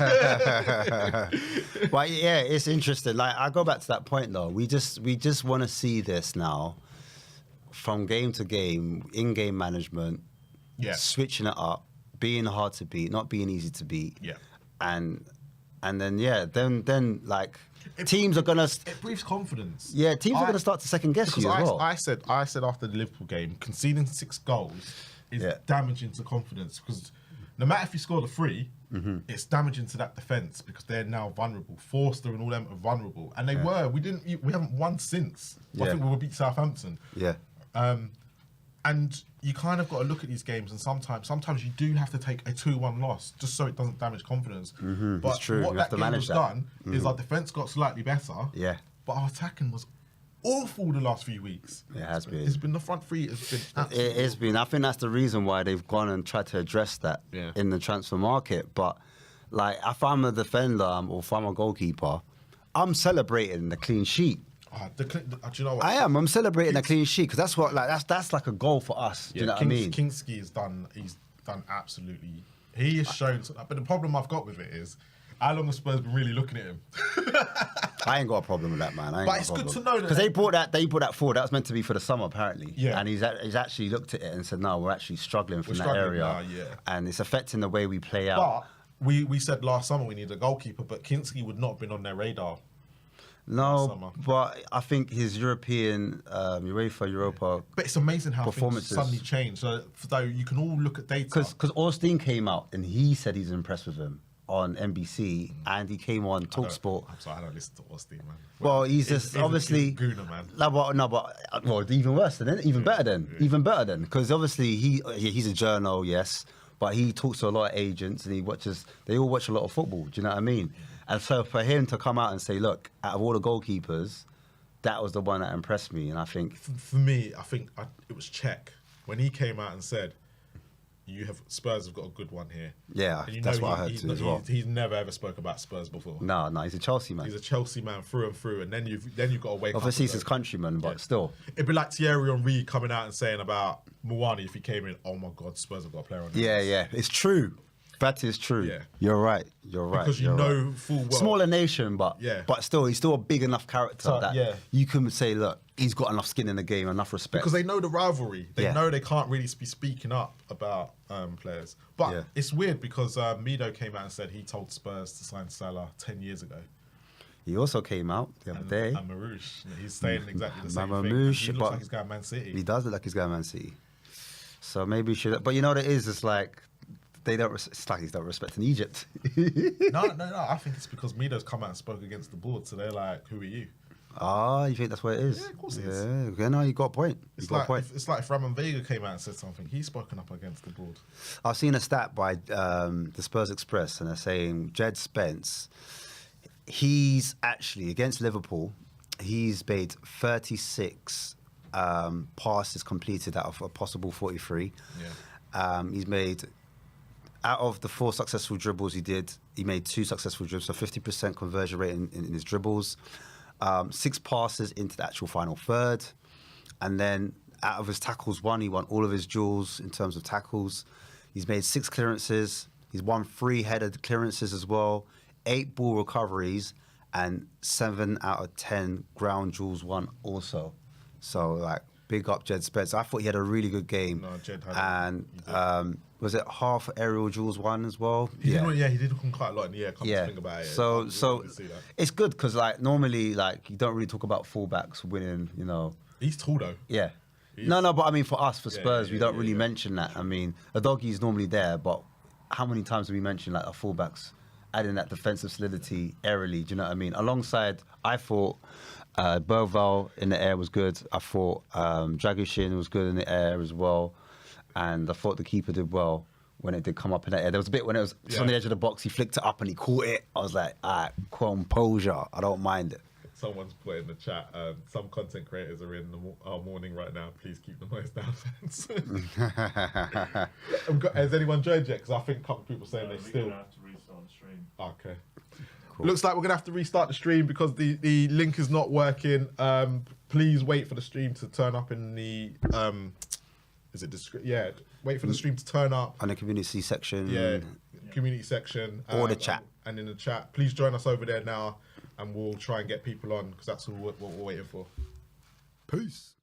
But yeah, it's interesting. Like, I go back to that point though. We just want to see this now from game to game, in-game management, switching it up, being hard to beat, not being easy to beat. Yeah. And then like teams are gonna. It breeds confidence. Yeah, teams are gonna start to second guess you as well. I said after the Liverpool game, conceding 6 goals is damaging to confidence because no matter if you score the 3, it's damaging to that defence because they're now vulnerable. Forster and all them are vulnerable, and they were. We haven't won since. I think we beat Southampton. Yeah. And you kind of got to look at these games, and sometimes you do have to take a 2-1 loss just so it doesn't damage confidence. But it's true. what that game has done is our defence got slightly better. Yeah. But our attacking was awful the last few weeks. It has been. It's been the front three. It has been. I think that's the reason why they've gone and tried to address that in the transfer market. But like, if I'm a defender or if I'm a goalkeeper, I'm celebrating the clean sheet. Do you know what? I am. I'm celebrating a clean sheet because that's what that's like a goal for us. Do you know what I mean? Kingsley has done. He's done absolutely. He has shown. But the problem I've got with it is, how long have Spurs been really looking at him? I ain't got a problem with that, man. But it's good to know that because they brought that forward. That was meant to be for the summer, apparently. Yeah. And he's actually looked at it and said, "No, we're actually struggling from that area, now, and it's affecting the way we play out." But we said last summer we need a goalkeeper, but Kingsley would not have been on their radar. No, but I think his European Europa. But it's amazing how things suddenly change. So you can all look at data. Because Austin came out and he said he's impressed with him on NBC, and he came on TalkSport. I'm sorry, I don't listen to Austin, man. Well, he's just obviously he's a gooner, man. Well, even worse than it, even better than because obviously he's a journal, yes, but he talks to a lot of agents and they all watch a lot of football. Do you know what I mean? And so for him to come out and say, look, out of all the goalkeepers, that was the one that impressed me. And I think... For me, I think it was Czech. When he came out and said, Spurs have got a good one here. Yeah, and that's what I heard too as well. He's never ever spoke about Spurs before. No, he's a Chelsea man. He's a Chelsea man through and through, and then you've got to wake up. Obviously, he's his countryman, but still. It'd be like Thierry Henry coming out and saying about Muani if he came in. Oh my God, Spurs have got a player on. Yeah, it's true. That is true. Yeah. You're right. Because you know full well. Smaller nation, but still, he's still a big enough character that you can say, look, he's got enough skin in the game, enough respect. Because they know the rivalry. They know they can't really be speaking up about players. But it's weird because Mido came out and said he told Spurs to sign Salah 10 years ago. He also came out the other day. And Marouche, he's saying exactly the same thing. He looks like he's going Man City. He does look like he's going Man City. So maybe he should. But you know what it is? It's like they don't. It's like he's not respecting Egypt. No. I think it's because Mido's come out and spoke against the board. So they're like, "Who are you?" Ah, you think that's what it is? Yeah, of course it is. Yeah, no, you got a point. It's like if Ramon Vega came out and said something, he's spoken up against the board. I've seen a stat by the Spurs Express, and they're saying Jed Spence, he's actually against Liverpool, he's made 36 passes completed out of a possible 43. Yeah. He's made, out of the 4 successful dribbles he made 2 successful dribbles, so 50% conversion rate in his dribbles. 6 passes into the actual final third. And then out of his tackles won, he won all of his duels in terms of tackles. He's made 6 clearances. He's won 3 headed clearances as well, 8 ball recoveries, and 7 out of 10 ground duels won also. So, like, big up Jed Spence. I thought he had a really good game. No, Jed had was it half aerial duels won as well? He did come quite a lot in the air. Come to think about it. So it's good because like normally like you don't really talk about fullbacks winning. You know, he's tall though. Yeah. No, but I mean for us, for Spurs, we don't really mention that. I mean, a doggy is normally there, but how many times do we mention like our fullbacks adding that defensive solidity aerially? Do you know what I mean? Alongside, I thought Berval in the air was good. I thought Dragushin was good in the air as well. And I thought the keeper did well when it did come up in the air. There was a bit when it was on the edge of the box, he flicked it up and he caught it. I was like, all right, composure. I don't mind it. Someone's put in the chat, some content creators are in our morning right now. Please keep the noise down, fans. Has anyone joined yet? Because I think a couple of people saying they still... We're going to have to restart the stream. Okay. Cool. Looks like we're going to have to restart the stream because the link is not working. Please wait for the stream to turn up in the... wait for the stream to turn up. On the community section. Yeah, community section. Or the chat. And in the chat. Please join us over there now and we'll try and get people on because that's what we're waiting for. Peace.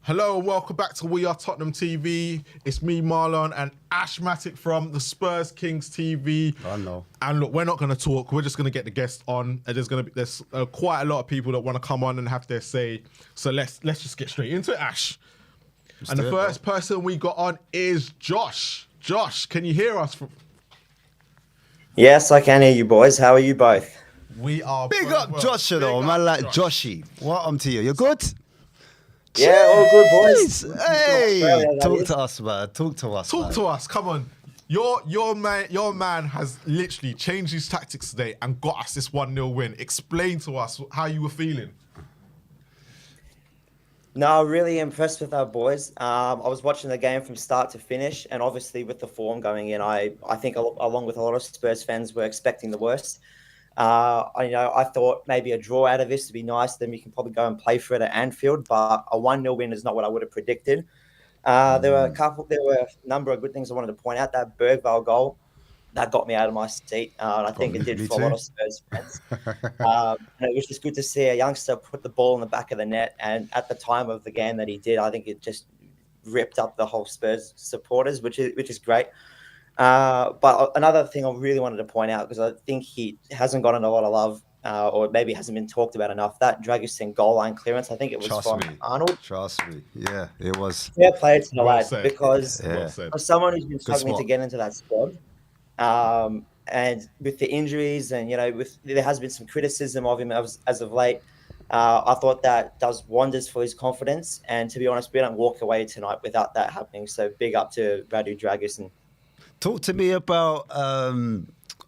Hello and welcome back to We Are Tottenham TV. It's me, Marlon, and Ashmatic from the Spurs Kings TV. I know. And look, we're not going to talk. We're just going to get the guests on. And there's quite a lot of people that want to come on and have their say. So let's just get straight into it, Ash. And the first person we got on is Josh. Josh, can you hear us? Yes, I can hear you, boys. How are you both? We are big up Josh, though, man. Like Joshy. Welcome to you. You're good. Yeah, all good, boys. Hey, Australia, that talk is. to us, man. Talk to us. Talk man. to us. Come on. Your man has literally changed his tactics today and got us this 1-0 win. Explain to us how you were feeling. No, really impressed with our boys. I was watching the game from start to finish, and obviously with the form going in, I think along with a lot of Spurs fans, were expecting the worst. I thought maybe a draw out of this would be nice. Then we can probably go and play for it at Anfield, but a 1-0 win is not what I would have predicted. There were a number of good things I wanted to point out. That Bergvall goal, that got me out of my seat. And I think it did me for a lot too. of Spurs fans. And it was just good to see a youngster put the ball in the back of the net. And at the time of the game that he did, I think it just ripped up the whole Spurs supporters, which is great. But another thing I really wanted to point out, because I think he hasn't gotten a lot of love, or maybe hasn't been talked about enough, that Dragusin goal line clearance, I think it was from Arnold. Trust me. Yeah, it was. Fair play to the Well lad, said. because Well said. for someone who's been struggling to spot. get into that squad, and with the injuries, and there has been some criticism of him as of late. I thought that does wonders for his confidence. And to be honest, we don't walk away tonight without that happening. So big up to Radu Dragusin. Talk to me about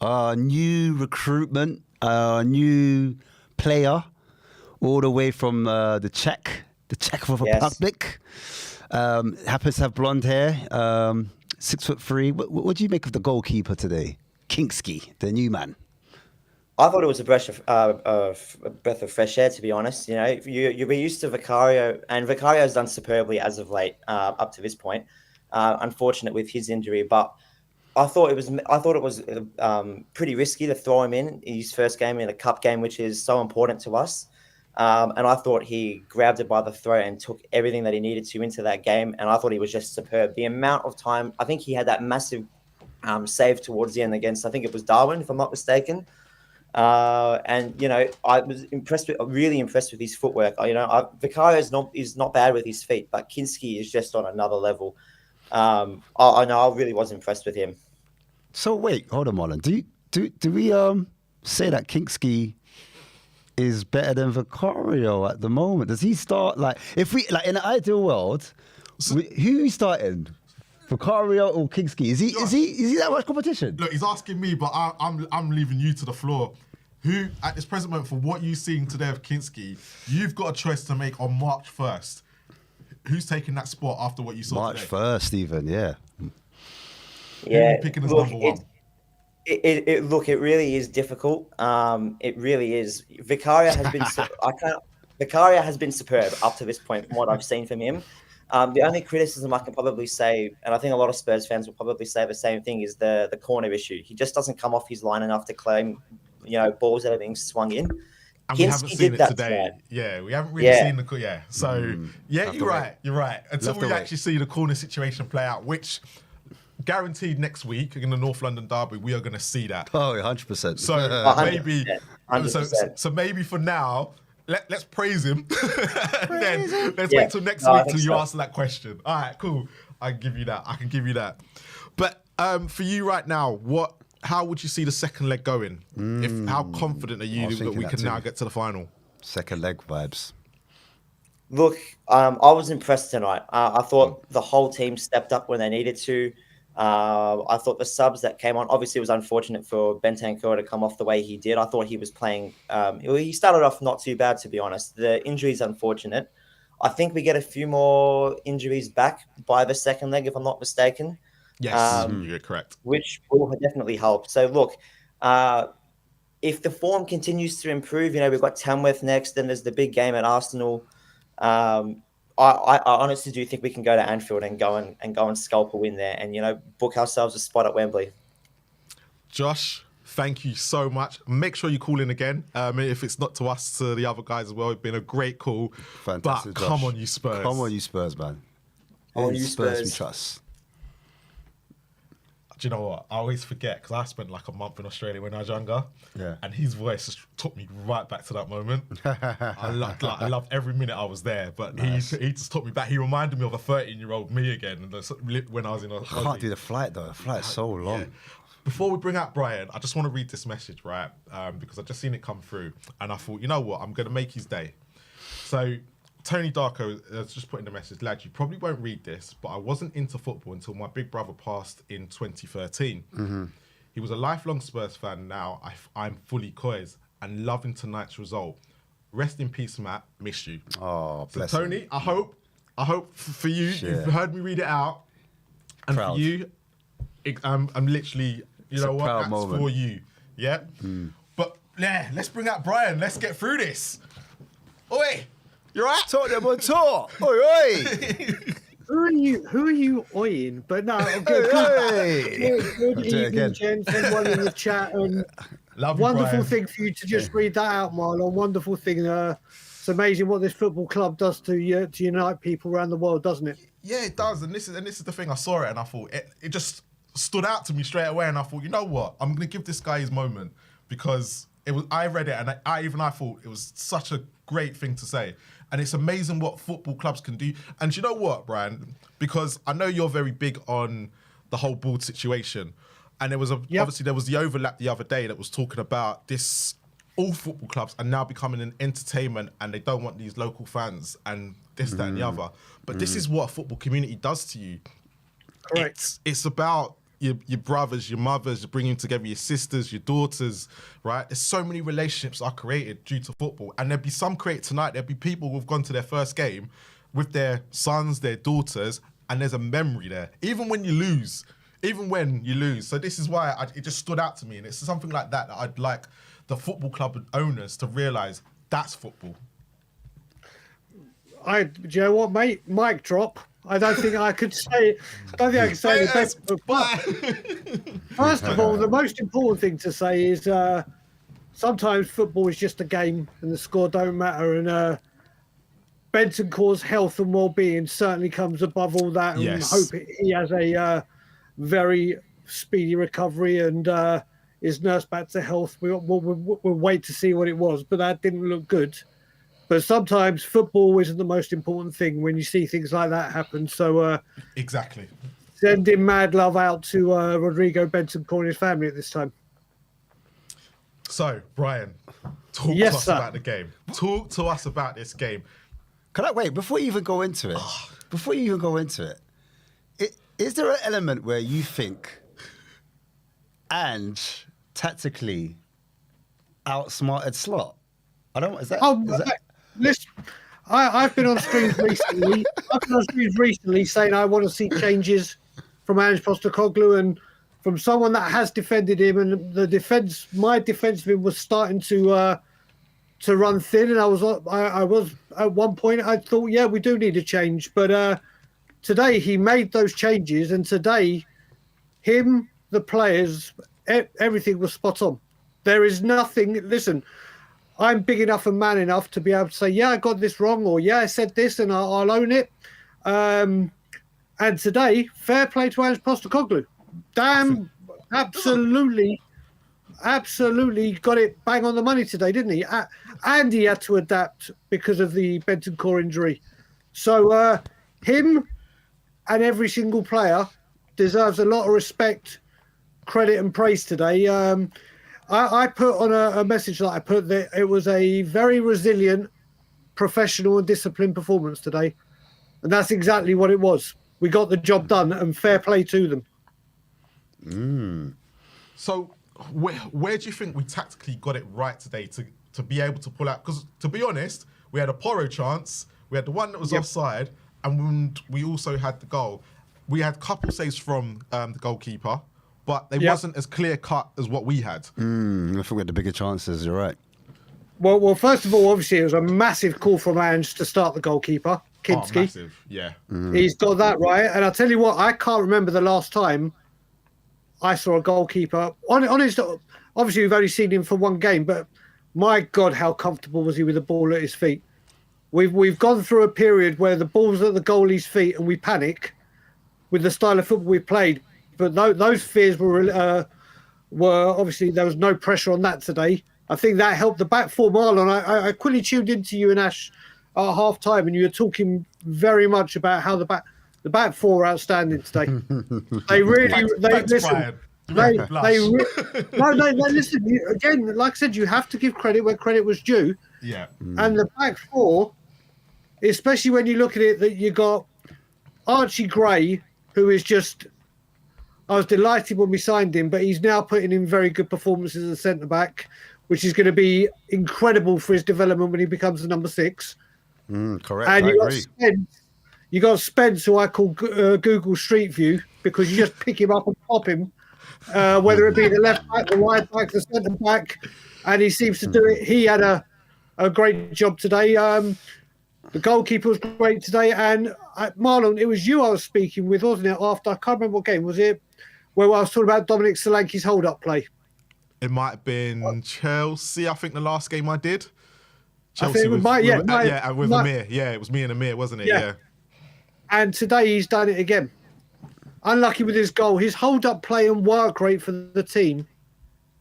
our new recruitment, our new player, all the way from the Czech Republic. Happens to have blonde hair, 6'3". What do you make of the goalkeeper today, Kinski, the new man? I thought it was a breath of fresh air, to be honest. You'll be used to Vicario, and Vicario's done superbly as of late, up to this point. Unfortunate with his injury, but I thought it was pretty risky to throw him in his first game in a cup game, which is so important to us. And I thought he grabbed it by the throat and took everything that he needed to into that game. And I thought he was just superb. The amount of time, I think he had that massive save towards the end against, I think it was Darwin, if I'm not mistaken. I was really impressed with his footwork. Vicario is not bad with his feet, but Kinski is just on another level. I really was impressed with him. So wait, hold on, Marlon. Do we say that Kinski is better than Vicario at the moment? Does he start if we in an ideal world, who are we starting? Vicario or Kinski? Is he that much competition? Look, he's asking me, but I'm leaving you to the floor. Who, at this present moment, for what you've seen today of Kinski, you've got a choice to make on March 1st. Who's taking that spot after what you saw March today? 1st, even, yeah. Who are you picking as number one? It really is difficult. It really is. Vicario has been superb up to this point from what I've seen from him. The only criticism I can probably say, and I think a lot of Spurs fans will probably say the same thing, is the corner issue. He just doesn't come off his line enough to claim, balls that are being swung in. And Kinski we haven't seen it today. tonight. Yeah, we haven't really seen the... Yeah, so, Have to you're wait. right. You're right. Until we actually see the corner situation play out, which guaranteed next week in the North London derby, we are going to see that. Oh, 100%. So 100%, maybe... 100%. So maybe for now... Let's praise him. Then let's Yeah. wait till next No, I week think till you so. answer that question. All right, cool. I can give you that. But for you right now, how would you see the second leg going? How confident are I you was that we thinking can that now too. get to the final? Second leg vibes. Look, I was impressed tonight. I thought the whole team stepped up when they needed to. I thought the subs that came on, obviously it was unfortunate for Bentancur to come off the way he did. I thought he was playing, he started off not too bad, to be honest. The injury is unfortunate. I think we get a few more injuries back by the second leg, if I'm not mistaken. Yes, you're correct. Which will definitely help. So look, if the form continues to improve, we've got Tamworth next, then there's the big game at Arsenal. I honestly do think we can go to Anfield and go and scalp a win there, and book ourselves a spot at Wembley. Josh, thank you so much. Make sure you call in again. If it's not to us, to the other guys as well. It's been a great call. Fantastic, But Josh. come on, you Spurs. Come on, you Spurs, man. Come on, you Spurs we Spurs. trust. Do you know what? I always forget because I spent like a month in Australia when I was younger. Yeah. And his voice just took me right back to that moment. I loved every minute I was there. But he just took me back. He reminded me of a 13-year-old me again when I was in I Australia. can't do the flight, though. The flight's so long. Yeah. Before we bring out Brian, I just want to read this message, right? Because I've just seen it come through. And I thought, you know what? I'm going to make his day. So Tony Darko just put in the message, lad, you probably won't read this, but I wasn't into football until my big brother passed in 2013. Mm-hmm. He was a lifelong Spurs fan. Now I'm fully coys and loving tonight's result. Rest in peace, Matt. Miss you. Oh, bless Tony, him. I hope for you, you've heard me read it out. And Proud. for you, I'm literally, It's know a what, proud that's moment. for you. Yeah? But yeah, let's bring out Brian. Let's get through this. Oi! You right? Tottenham on tour. Oi, oi. Who are you oiing? But no, good evening, gents. Everyone in the chat, and Love you, wonderful Brian. thing for you to just read that out, Marlon. Wonderful thing. It's amazing what this football club does to unite people around the world, doesn't it? Yeah, it does. And this is the thing. I saw it and I thought it just stood out to me straight away. And I thought, you know what? I'm gonna give this guy his moment because I read it and I thought it was such a great thing to say. And it's amazing what football clubs can do. And you know what, Brian? Because I know you're very big on the whole board situation. And there was obviously there was the overlap the other day that was talking about this. All football clubs are now becoming an entertainment, and they don't want these local fans and this, that, and the other. But this is what a football community does to you. Correct. It's about your brothers, your mothers, bringing together your sisters, your daughters, right? There's so many relationships are created due to football. And there'll be some created tonight. There'll be people who've gone to their first game with their sons, their daughters, and there's a memory there. Even when you lose. So this is why it just stood out to me. And it's something like that I'd like the football club owners to realise that's football. Do you know what, mate? Mic drop. I don't think I could say. I don't think I can say it best. First of all, the most important thing to say is sometimes football is just a game, and the score don't matter. And Bentancur's health and well-being certainly comes above all that. And Yes. hope he has a very speedy recovery and is nursed back to health. We'll wait to see what it was, but that didn't look good. But sometimes football isn't the most important thing when you see things like that happen. So Exactly. sending mad love out to Rodrigo Bentancur and his family at this time. So, Brian, talk Yes, to us sir. about the game. Talk to us about this game. Can I wait before you even go into it? Is there an element where you think Ange tactically outsmarted Slot? Listen, I've been on streams recently. Saying I want to see changes from Ange Postecoglou, and from someone that has defended him, and my defence of him was starting to run thin, and I was at one point I thought, yeah, we do need a change, but today he made those changes, and today the players, everything was spot on. There is nothing. Listen, I'm big enough and man enough to be able to say, yeah, I got this wrong, or yeah, I said this, and I'll own it. And today, fair play to Ange Postecoglou. Damn, absolutely got it bang on the money today, didn't he? And he had to adapt because of the Bentancur injury. So him and every single player deserves a lot of respect, credit, and praise today. I put on a message that I put that it was a very resilient, professional and disciplined performance today. And that's exactly what it was. We got the job done, and fair play to them. So, where do you think we tactically got it right today to be able to pull out? Because, to be honest, we had a Porro chance, we had the one that was offside, and we also had the goal. We had a couple saves from the goalkeeper, but they wasn't as clear-cut as what we had. I think we had the bigger chances, you're right. Well, first of all, obviously, it was a massive call from Ange to start the goalkeeper, Kinski. Oh, massive, yeah. He's got that right. And I'll tell you what, I can't remember the last time I saw a goalkeeper. Honest, obviously, we've only seen him for one game, but my God, how comfortable was he with the ball at his feet? We've gone through a period where the ball's at the goalie's feet and we panic with the style of football we played. But those fears were obviously, there was no pressure on that today. I think that helped the back four. Marlon, I quickly tuned into you and Ash at half time, and you were talking very much about how the back four are outstanding today. They really, listen. Listen again. Like I said, you have to give credit where credit was due. Yeah. And the back four especially when you look at it that you got Archie Gray, who is just. I was delighted when we signed him, but he's now putting in very good performances as a centre back, which is going to be incredible for his development when he becomes the number 6. Correct. And I agree. You got Spence, who I call Google Street View, because you just pick him up and pop him, whether it be the left back, the right back, the centre back, and he seems to do it. He had a great job today. The goalkeeper was great today, and Marlon, it was you I was speaking with, wasn't it? After I can't remember what game was it, where I was talking about Dominic Solanke's hold-up play. It might have been Chelsea. I think the last game I did. Chelsea I think with Amir. Yeah, it was me and Amir, wasn't it? Yeah. And today he's done it again. Unlucky with his goal. His hold-up play and work rate for the team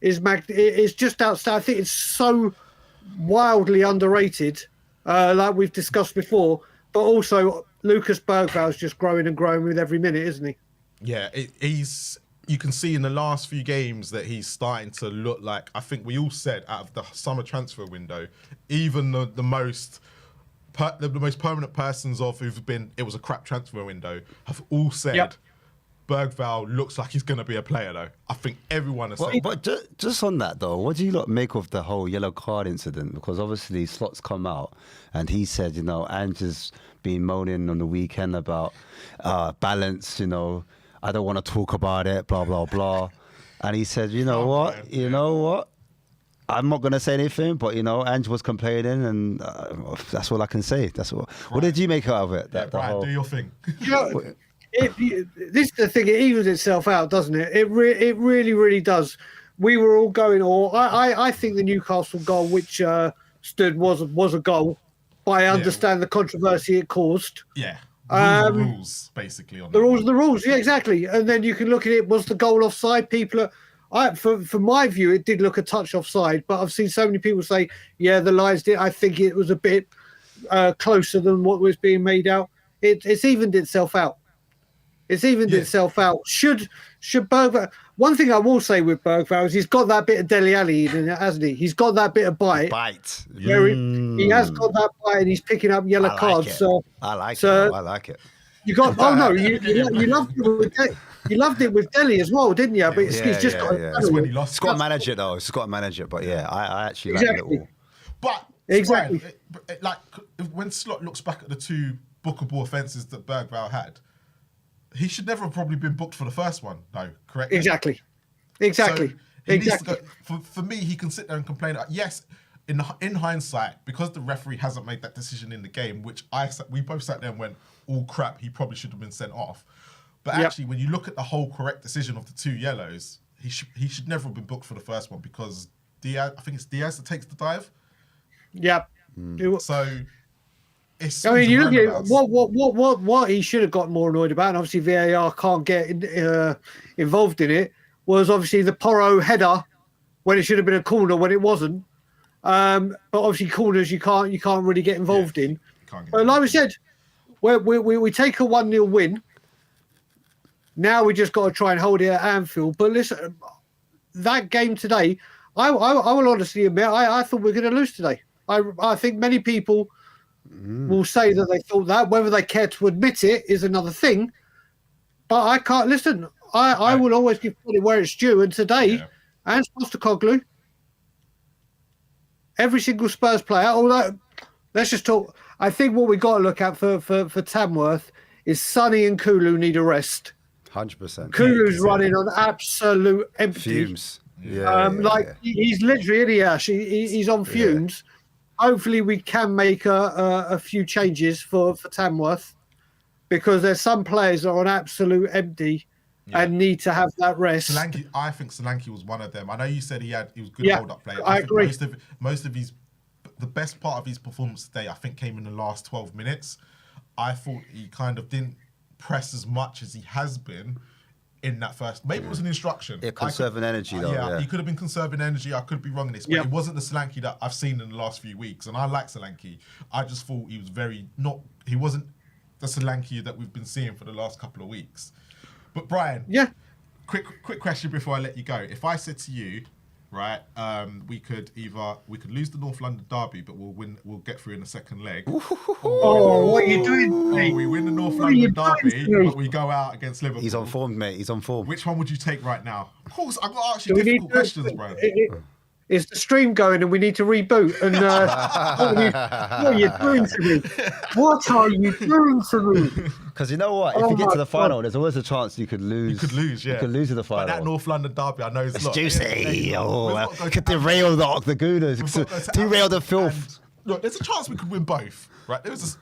is just outstanding. I think it's so wildly underrated, like we've discussed before. But also, Lucas Bergvall's just growing and growing with every minute, isn't he? Yeah, you can see in the last few games that he's starting to look like, I think we all said out of the summer transfer window, even the most permanent persons of who've been, it was a crap transfer window, have all said Bergvall looks like he's going to be a player though. I think everyone has said. But just on that though, what do you lot make of the whole yellow card incident? Because obviously Slot's come out and he said, Ange has been moaning on the weekend about balance, I don't want to talk about it, blah, blah, blah. And he said, you know what? I'm not going to say anything, but, Ange was complaining, and that's all I can say. That's all. Right. What did you make out of it? Brian, do your thing. This is the thing, it evens itself out, doesn't it? It really, really does. We were all going, I think the Newcastle goal, which stood, was a goal, but I understand the controversy it caused. Yeah. Rules, basically. On the rules, yeah, exactly. And then you can look at it, was the goal offside? For my view, it did look a touch offside, but I've seen so many people say, yeah, the lines did. I think it was a bit closer than what was being made out. It's evened itself out. Itself out. Should Bergvall... One thing I will say with Bergvall is he's got that bit of Dele Alli in it, hasn't he? He's got that bit of bite. He has got that bite, and he's picking up yellow cards. So I like it. You got... Oh, no, you loved it with... You loved it with Dele as well, didn't you? But he's just got... That's when he lost. It's got to manage it, though. It's got to manage it. But, I actually like it all. But, exactly. Like, when Slot looks back at the 2 bookable offences that Bergvall had, he should never have probably been booked for the first one, though, correct? Exactly. So for me, he can sit there and complain. Yes, in hindsight, because the referee hasn't made that decision in the game, which we both sat there and went, all crap, he probably should have been sent off. But actually, when you look at the whole correct decision of the 2 yellows, he should never have been booked for the first one, because Diaz, I think it's Diaz that takes the dive. Yep. So... you look at what he should have got more annoyed about, and obviously VAR can't get involved in it, was obviously the Porro header when it should have been a corner when it wasn't. But obviously corners you can't really get involved in. But like we said, we take a 1-0 win. Now we just got to try and hold it at Anfield. But listen, that game today, I will honestly admit, I thought we were going to lose today. I think many people will say that they thought that. Whether they care to admit it is another thing. But I can't listen. I will always give credit where it's due. And today, Ange Postecoglou, every single Spurs player, although let's just talk. I think what we got to look at for Tamworth is Sonny and Kulu need a rest. 100%. Kulu's running on absolute empty. Fumes. He's literally he's on fumes. Hopefully we can make a few changes for Tamworth, because there's some players that are on absolute empty and need to have that rest. I think Solanke was one of them. I know you said he was good hold-up play. I agree. Most of the best part of his performance today, I think, came in the last 12 minutes. I thought he kind of didn't press as much as he has been in that first. Maybe it was an instruction. Yeah, conserving energy, though. He could have been conserving energy. I could be wrong in this, but it wasn't the Solanke that I've seen in the last few weeks. And I like Solanke. I just thought he was he wasn't the Solanke that we've been seeing for the last couple of weeks. But Brian, quick question before I let you go. If I said to you, right? We could lose the North London derby, but we'll get through in the second leg. Oh, what are you doing to me? Or we win the North What are you London doing derby, to me? but we go out against Liverpool. He's on form, mate. He's on form. Which one would you take right now? Of course, I've got to ask you Do we difficult need to- questions, Brian. Is the stream going and we need to reboot? And what are you doing to me? What are you doing to me? Because you know what? If Oh you get my to the final, God. there's always a chance you could lose. You could lose, yeah. You could lose in the final. But that North London derby, I know is It's juicy. Oh, could the derail the Octagooners. Derail the filth. Look, there's a chance we could win both, right? There is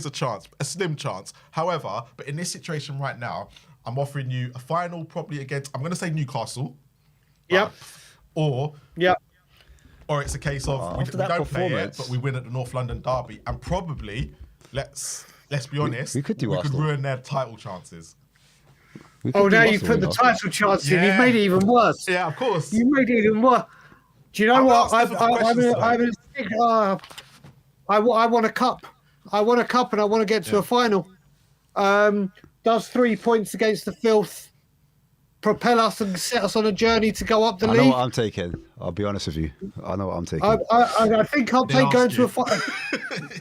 a chance, a slim chance. However, but in this situation right now, I'm offering you a final probably against, I'm going to say Newcastle. Yep. Or it's a case of we don't play it, but we win at the North London derby, and probably let's be honest, we could ruin their title chances. Oh, now you put the title chance in. You've made it even worse. Yeah, of course. You made it even worse. Do you know what? I want a cup. I want a cup, and I want to get to a final. Does 3 points against the filth propel us and set us on a journey to go up the league? I know what I'm taking. I'll be honest with you. I know what I'm taking. I think I'll take going to a final.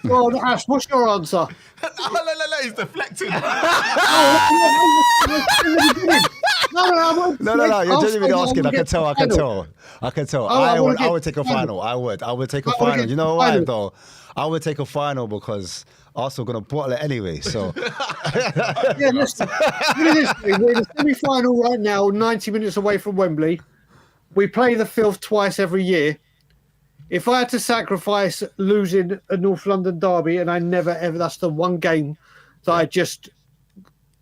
Well, Ash, what's your answer? He's deflecting. No. You're genuinely asking. I can tell. I would take a final. I would take a final. You know why though? I would take a final because Arsenal going to bottle it anyway. So yeah, listen. We're in the semi-final right now, 90 minutes away from Wembley. We play the filth twice every year. If I had to sacrifice losing a North London derby, and I never ever, that's the one game that I just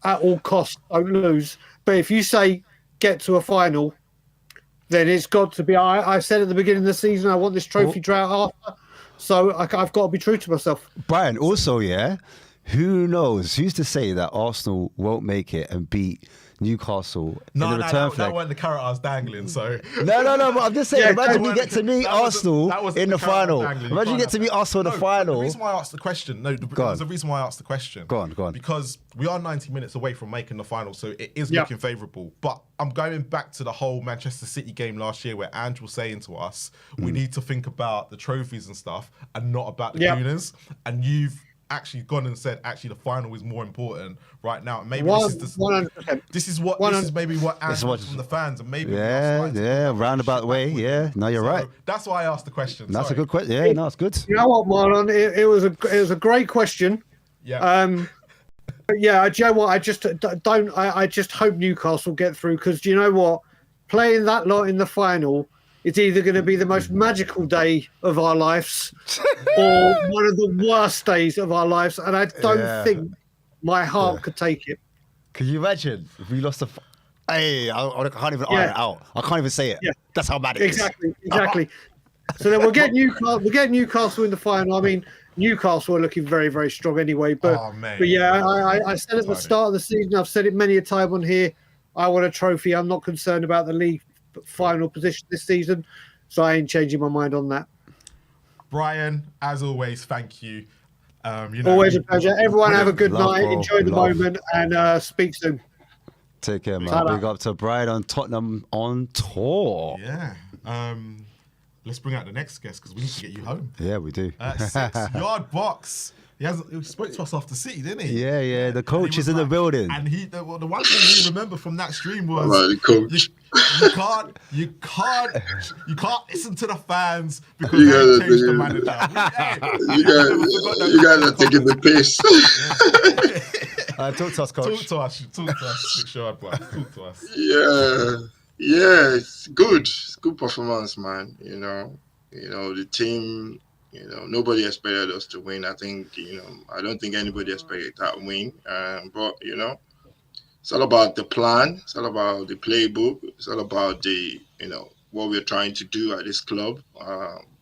at all costs don't lose. But if you say get to a final, then it's got to be. I said at the beginning of the season I want this trophy drought after, so I've got to be true to myself. Brian, also, who knows? Who's to say that Arsenal won't make it and beat Newcastle in the return flag? That wasn't the carrot I was dangling. So no. But I'm just saying. Imagine you get to meet Arsenal in the final. Imagine you get to meet Arsenal in the final. The reason why I asked the question. There's a reason why I asked the question. Go on. Because we are 90 minutes away from making the final, so it is looking favourable. But I'm going back to the whole Manchester City game last year, where Ange was saying to us, we need to think about the trophies and stuff, and not about the Gooners. And you've actually gone and said the final is more important right now. And maybe this is maybe what Ange wants from the fans, and maybe roundabout way. Yeah, no, you're right. That's why I asked the question. That's a good question. Yeah, no, it's good. You know what, Marlon? It was a great question. Yeah. But yeah, do you know what? I just hope Newcastle get through, because do you know what? Playing that lot in the final, it's either going to be the most magical day of our lives or one of the worst days of our lives, and I don't think my heart could take it. Can you imagine if we lost Hey, I can't even iron it out. I can't even say it. Yeah. That's how bad it is. Exactly. So then we'll get Newcastle in the final. I mean, Newcastle are looking very, very strong anyway. But yeah, I said at the start of the season, I've said it many a time on here, I want a trophy. I'm not concerned about the league final position this season, so I ain't changing my mind on that. Brian, as always, thank you. Always a pleasure. Everyone have a good night. Enjoy the moment, and speak soon. Take care, man. Big up to Brian on Tottenham on tour. Yeah. Let's bring out the next guest because we need to get you home. Yeah, we do. 6-yard box. He spoke to us after City, didn't he? Yeah. The coach is in the building. And the one thing we remember from that stream was you can't listen to the fans because they changed the manager. You guys are taking the piss. Talk to us, coach. Talk to us. 6-yard box. Talk to us. Yeah, it's good. It's good performance, man. You know, the team. Nobody expected us to win. I think, I don't think anybody expected that win. But, it's all about the plan. It's all about the playbook. It's all about what we're trying to do at this club.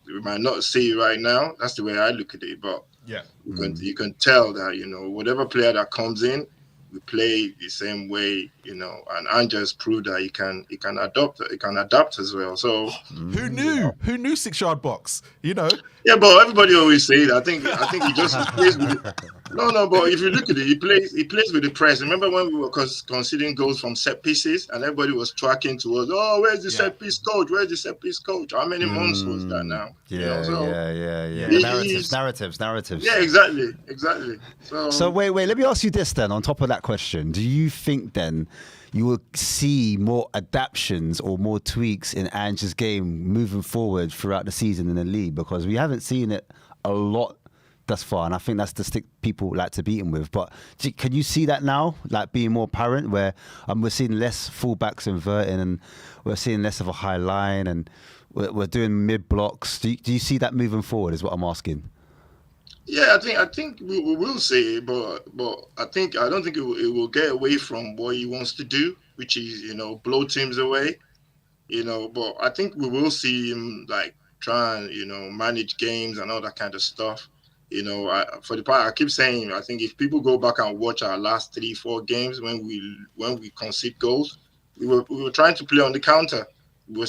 We might not see it right now. That's the way I look at it. But you can tell that, whatever player that comes in, we play the same way, and Ange's proved that he can adapt as well. So who knew? Who knew 6-yard box? Yeah, but everybody always say that. I think he just plays with it. No, but if you look at it, he plays with the press. Remember when we were conceding goals from set pieces and everybody was tracking towards, oh, where's the set piece coach? Where's the set piece coach? How many months was that now? Narratives. Yeah, exactly. So wait, let me ask you this then. On top of that question, do you think then you will see more adaptations or more tweaks in Ange's game moving forward throughout the season in the league? Because we haven't seen it a lot thus far, and I think that's the stick people like to beat him with. But can you see that now, like being more apparent, where we're seeing less fullbacks inverting, and we're seeing less of a high line, and we're doing mid blocks? Do you see that moving forward? Is what I'm asking. Yeah, I think we will see, but I don't think it will get away from what he wants to do, which is blow teams away. But I think we will see him like try and manage games and all that kind of stuff. For the part I keep saying, I think if people go back and watch our last 3-4 games when we concede goals, we were trying to play on the counter. We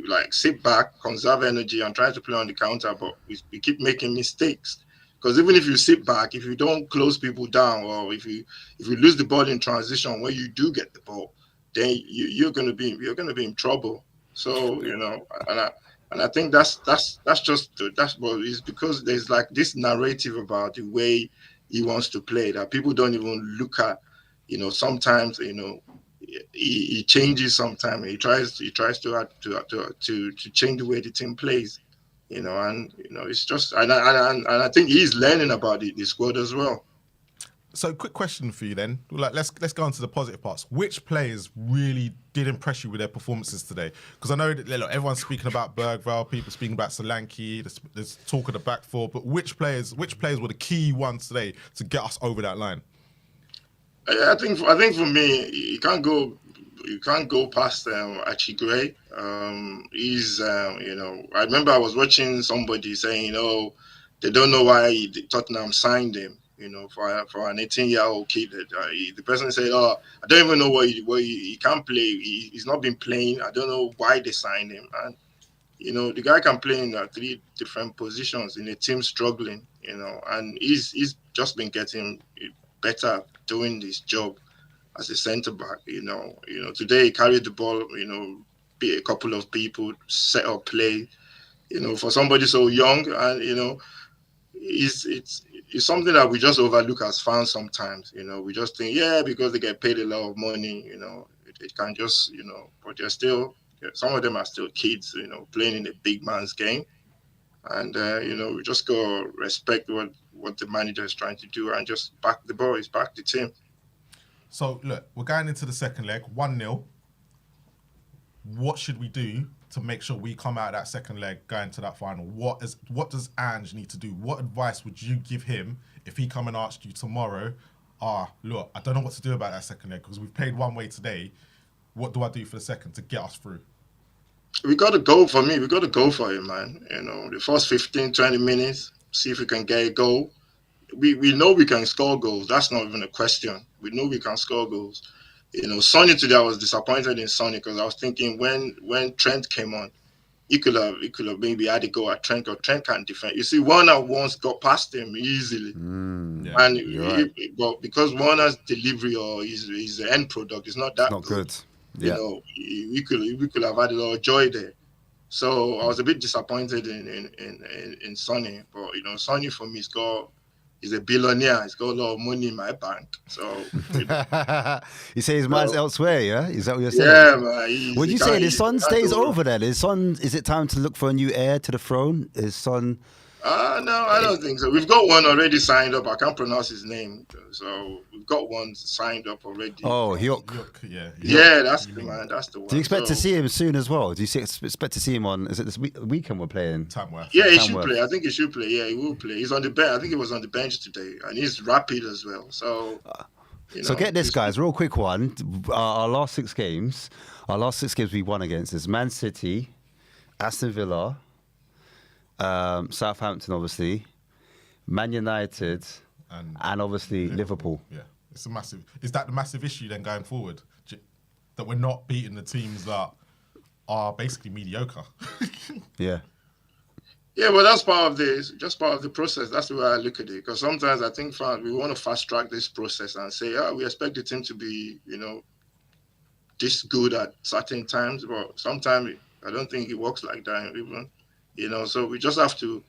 like sit back, conserve energy, and try to play on the counter, but we keep making mistakes. Because even if you sit back, if you don't close people down, or if you lose the ball in transition when you do get the ball, then you're gonna be in trouble. So and I think that's it's because there's like this narrative about the way he wants to play that people don't even look at. Sometimes he changes. Sometimes he tries to change the way the team plays. It's just and I think he's learning about the squad as well. So, quick question for you then. Like, let's go on to the positive parts. Which players really did impress you with their performances today? Because I know that everyone's speaking about Bergvall, people speaking about Solanke, there's talk of the back four, but which players were the key ones today to get us over that line? I think for me, you can't go past Archie Gray. He's I remember I was watching somebody saying, they don't know why Tottenham signed him. For an 18-year-old kid, the person said, "Oh, I don't even know why he can't play. He's not been playing. I don't know why they signed him." And the guy can play in 3 different positions in a team struggling. And he's just been getting better doing this job as a centre back. Today he carried the ball. Beat a couple of people, set up play. For somebody so young, and it's something that we just overlook as fans sometimes. We just think, because they get paid a lot of money, it can just, but they're still, some of them are still kids, playing in a big man's game. And, we just go respect what the manager is trying to do and just back the boys, back the team. So, look, we're going into the second leg, 1-0. What should we do to make sure we come out of that second leg going to that final? What does Ange need to do? What advice would you give him if he come and asked you tomorrow, look, I don't know what to do about that second leg because we've played one way today. What do I do for the second to get us through? We got to go for it, man. The first 15, 20 minutes, see if we can get a goal. We know we can score goals. That's not even a question. We know we can score goals. Sonny today, I was disappointed in Sonny because I was thinking when Trent came on, he could have maybe had a go at Trent because Trent can't defend. You see, Warner once got past him easily, but because Warner's delivery or his end product is not that good. Yeah. We could have had a lot of joy there. So I was a bit disappointed in Sonny, but Sonny for me he's a billionaire. He's got a lot of money in my bank. So you say his mind's elsewhere, yeah? Is that what you're saying? Yeah, man. Would you say his son stays over there? His son, is it time to look for a new heir to the throne? His son. No, I don't think so. We've got one already signed up. I can't pronounce his name, so we've got one signed up already. Oh, Hyuk. Yeah, that's the man. That's the one. Do you expect to see him soon as well? Do you expect to see him on? Is it this weekend we're playing? Tamworth. Yeah, he should play. I think he should play. Yeah, he will play. He's on the bench. I think he was on the bench today, and he's rapid as well. So. So get this, guys. Real quick one. Our last six games we won against is Man City, Aston Villa. Southampton, obviously, Man United, and obviously Liverpool. It's a massive. Is that the massive issue then going forward? That we're not beating the teams that are basically mediocre. Yeah. Yeah, well, that's part of the process. That's the way I look at it. Because sometimes I think we want to fast track this process and say, we expect the team to be, this good at certain times. But sometimes I don't think it works like that, even, So we just have to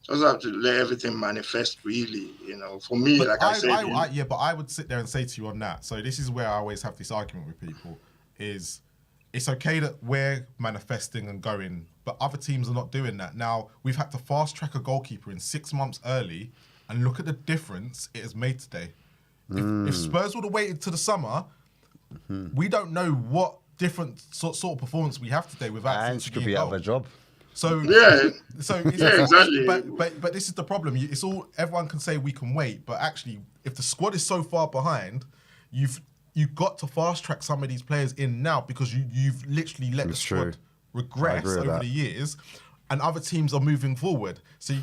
let everything manifest, really. For me, But like I said, but I would sit there and say to you on that. So this is where I always have this argument with people: is it's okay that we're manifesting and going, but other teams are not doing that. Now we've had to fast track a goalkeeper in 6 months early, and look at the difference it has made today. If Spurs would have waited to the summer, we don't know what different sort of performance we have today without. And she could be out of a job. So exactly. But this is the problem. It's all everyone can say we can wait, but actually, if the squad is so far behind, you've got to fast track some of these players in now because you've literally let the squad regress over the years, and other teams are moving forward. So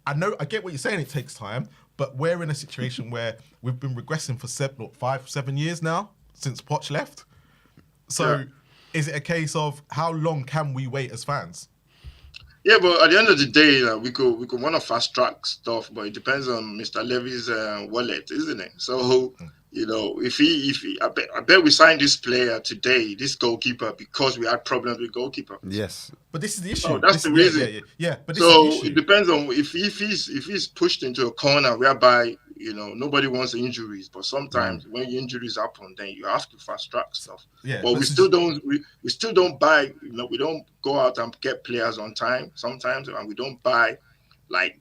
I get what you're saying. It takes time, but we're in a situation where we've been regressing for 7 years now since Poch left. So is it a case of how long can we wait as fans? Yeah, but at the end of the day, we could want to fast track stuff, but it depends on Mr. Levy's wallet, isn't it? So, I bet we signed this player today, this goalkeeper, because we had problems with goalkeeper. Yes, but this is the issue. So that's the reason. Yeah. But it depends on if he's pushed into a corner whereby nobody wants injuries, but sometimes when injuries happen, then you have to fast track stuff. Yeah, but we still don't buy. We don't go out and get players on time sometimes, and we don't buy like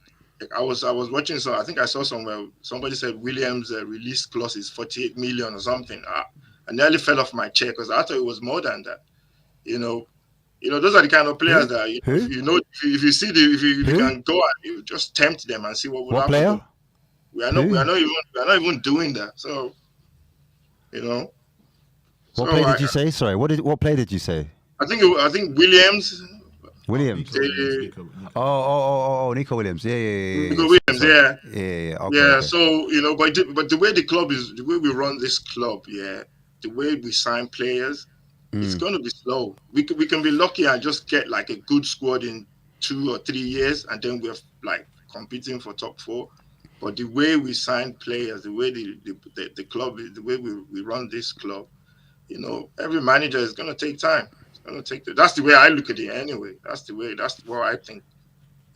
I was watching I think I saw somewhere somebody said Williams' release clause is 48 million or something. I nearly fell off my chair because I thought it was more than that. Those are the kind of players that if you can go and you just tempt them and see what will happen. Player? We are not even doing that. So, What play did you say? Sorry, what play did you say? I think Williams. Williams. Nico Williams. Yeah. Nico Williams. Yeah. Yeah. Okay, yeah. okay. So but the way the club is, the way we run this club, the way we sign players, it's going to be slow. We can be lucky and just get like a good squad in 2 or 3 years, and then we're like competing for top 4. But the way we sign players, the way the club is, the way we run this club, every manager is going to take time. It's going to take that's the way I look at it anyway. That's what I think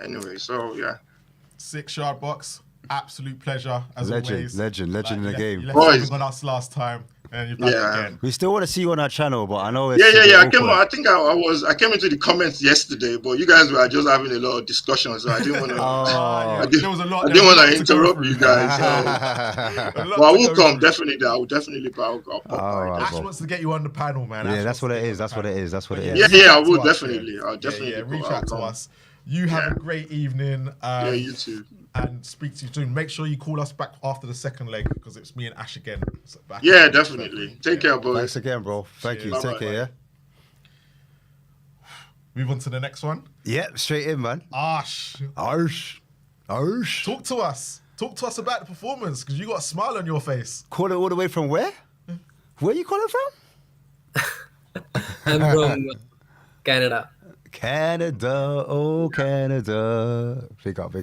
anyway. So, yeah. 6 yard box. Absolute pleasure as always. Legend in the game. You left something on us last time, and you've done it again. We still want to see you on our channel, but I know it's I came into the comments yesterday, but you guys were just having a lot of discussions, so I didn't want to. There was a lot. I didn't want to interrupt you guys. But I will come definitely. I will definitely. I'll Ash wants to get you on the panel, man. Yeah, that's what it is. That's what it is. Yeah, I will definitely. I'll definitely. Reach out to us. You have a great evening. You too. And speak to you soon. Make sure you call us back after the second leg because it's me and Ash again. Definitely. Take care, boys. Thanks again, bro. Thank you. Take care, yeah? Move on to the next one. Yeah, straight in, man. Ash. Talk to us. Talk to us about the performance because you got a smile on your face. Call it all the way from where? Where are you calling from? I'm from Canada. Canada, oh Canada. Big up.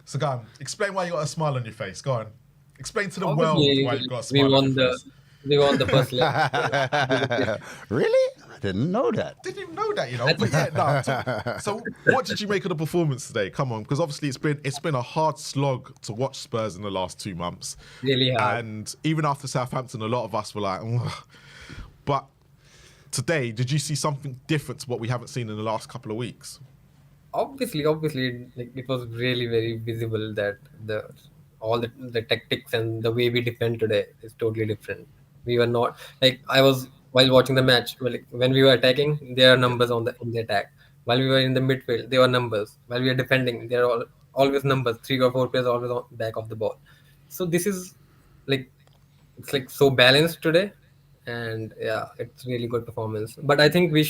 So go on, explain why you got a smile on your face. Go on. Explain to the world why you got a smile on your face. We won the first leg. Really? I didn't know that. Didn't even know that, But yeah, so what did you make of the performance today? Come on, because obviously it's been a hard slog to watch Spurs in the last 2 months. Really hard. And even after Southampton, a lot of us were like, ugh. But today, did you see something different to what we haven't seen in the last couple of weeks? Obviously, it was really very visible that all the tactics and the way we defend today is totally different. We were not I was while watching the match. When we were attacking, there are numbers in the attack. While we were in the midfield, there were numbers. While we are defending, there are always numbers. 3 or 4 players always on back of the ball. So this is it's so balanced today, and yeah, it's really good performance. But I think we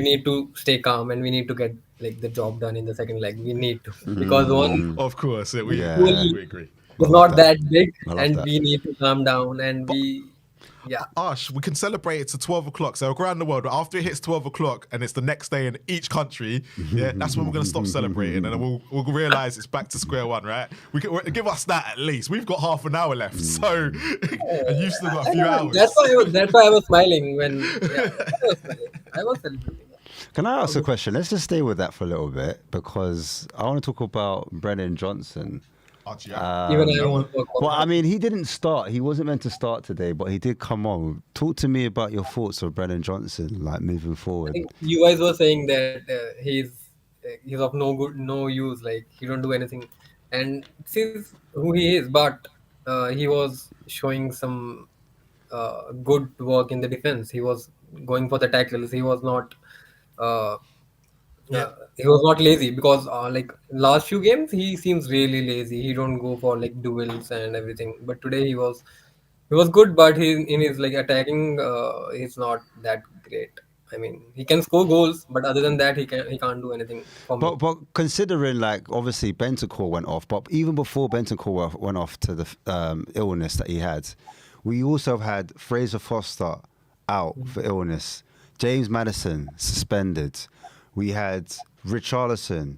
need to stay calm and we need to get the job done in the second leg. We need to because of course we agree. It's love not that. that big, I love and that. we need to calm down. And yeah. Ash, we can celebrate it to 12 o'clock. So around the world, after it hits 12 o'clock and it's the next day in each country, yeah, that's when we're going to stop celebrating and then we'll realize it's back to square one, right? Give us that at least. We've got half an hour left. So, and you've still got a few hours. That's why I was smiling when I was celebrating. Can I ask a question? Let's just stay with that for a little bit because I want to talk about Brennan Johnson. Even I want to talk about Well, I mean, he didn't start. He wasn't meant to start today, but he did come on. Talk to me about your thoughts of Brennan Johnson, like moving forward. I think you guys were saying that he's of no use. Like he don't do anything, and this is who he is. But he was showing some good work in the defense. He was going for the tackles. He was not. He was not lazy because like last few games he seems really lazy. He don't go for like duels and everything. But today he was good, but he in his like attacking he's not that great. I mean, he can score goals, but other than that, he can't do anything for me. But considering like obviously Bentancur went off, but even before Bentancur went off to the illness that he had, we also had Fraser Foster out for illness, James Maddison suspended. We had Richarlison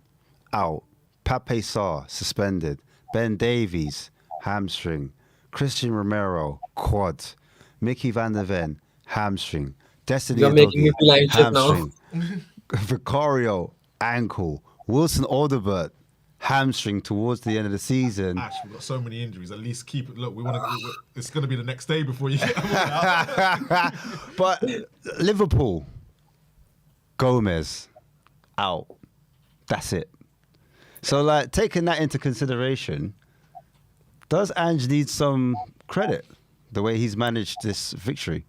out, Pape Sarr suspended, Ben Davies hamstring, Christian Romero quad, Mickey van der Ven hamstring, Destiny You're making me feel anxious hamstring, Vicario ankle, Wilson Alderbert hamstring towards the end of the season. Ash, we've got so many injuries. At least keep it. Look, it's going to be the next day before you get But Liverpool, Gomez out. That's it. So, like, taking that into consideration, does Ange need some credit the way he's managed this victory?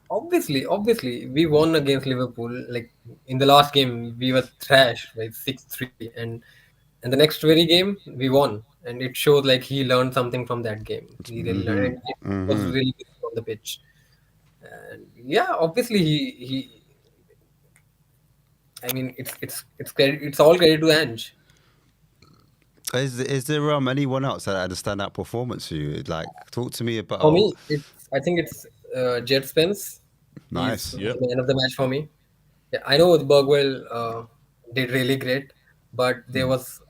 Obviously, we won against Liverpool. Like in the last game, we were trash, like 6-3, and the next very game we won, and it shows like he learned something from that game. He really learned. It was really good on the pitch, and yeah, obviously he. I mean, it's credit. It's all credit to Ange. Is there anyone else that had a standout performance for you? Like, talk to me about. For me, I think it's Jet Spence. Nice. He's the man of the match for me. Yeah, I know Bergwell did really great, but there was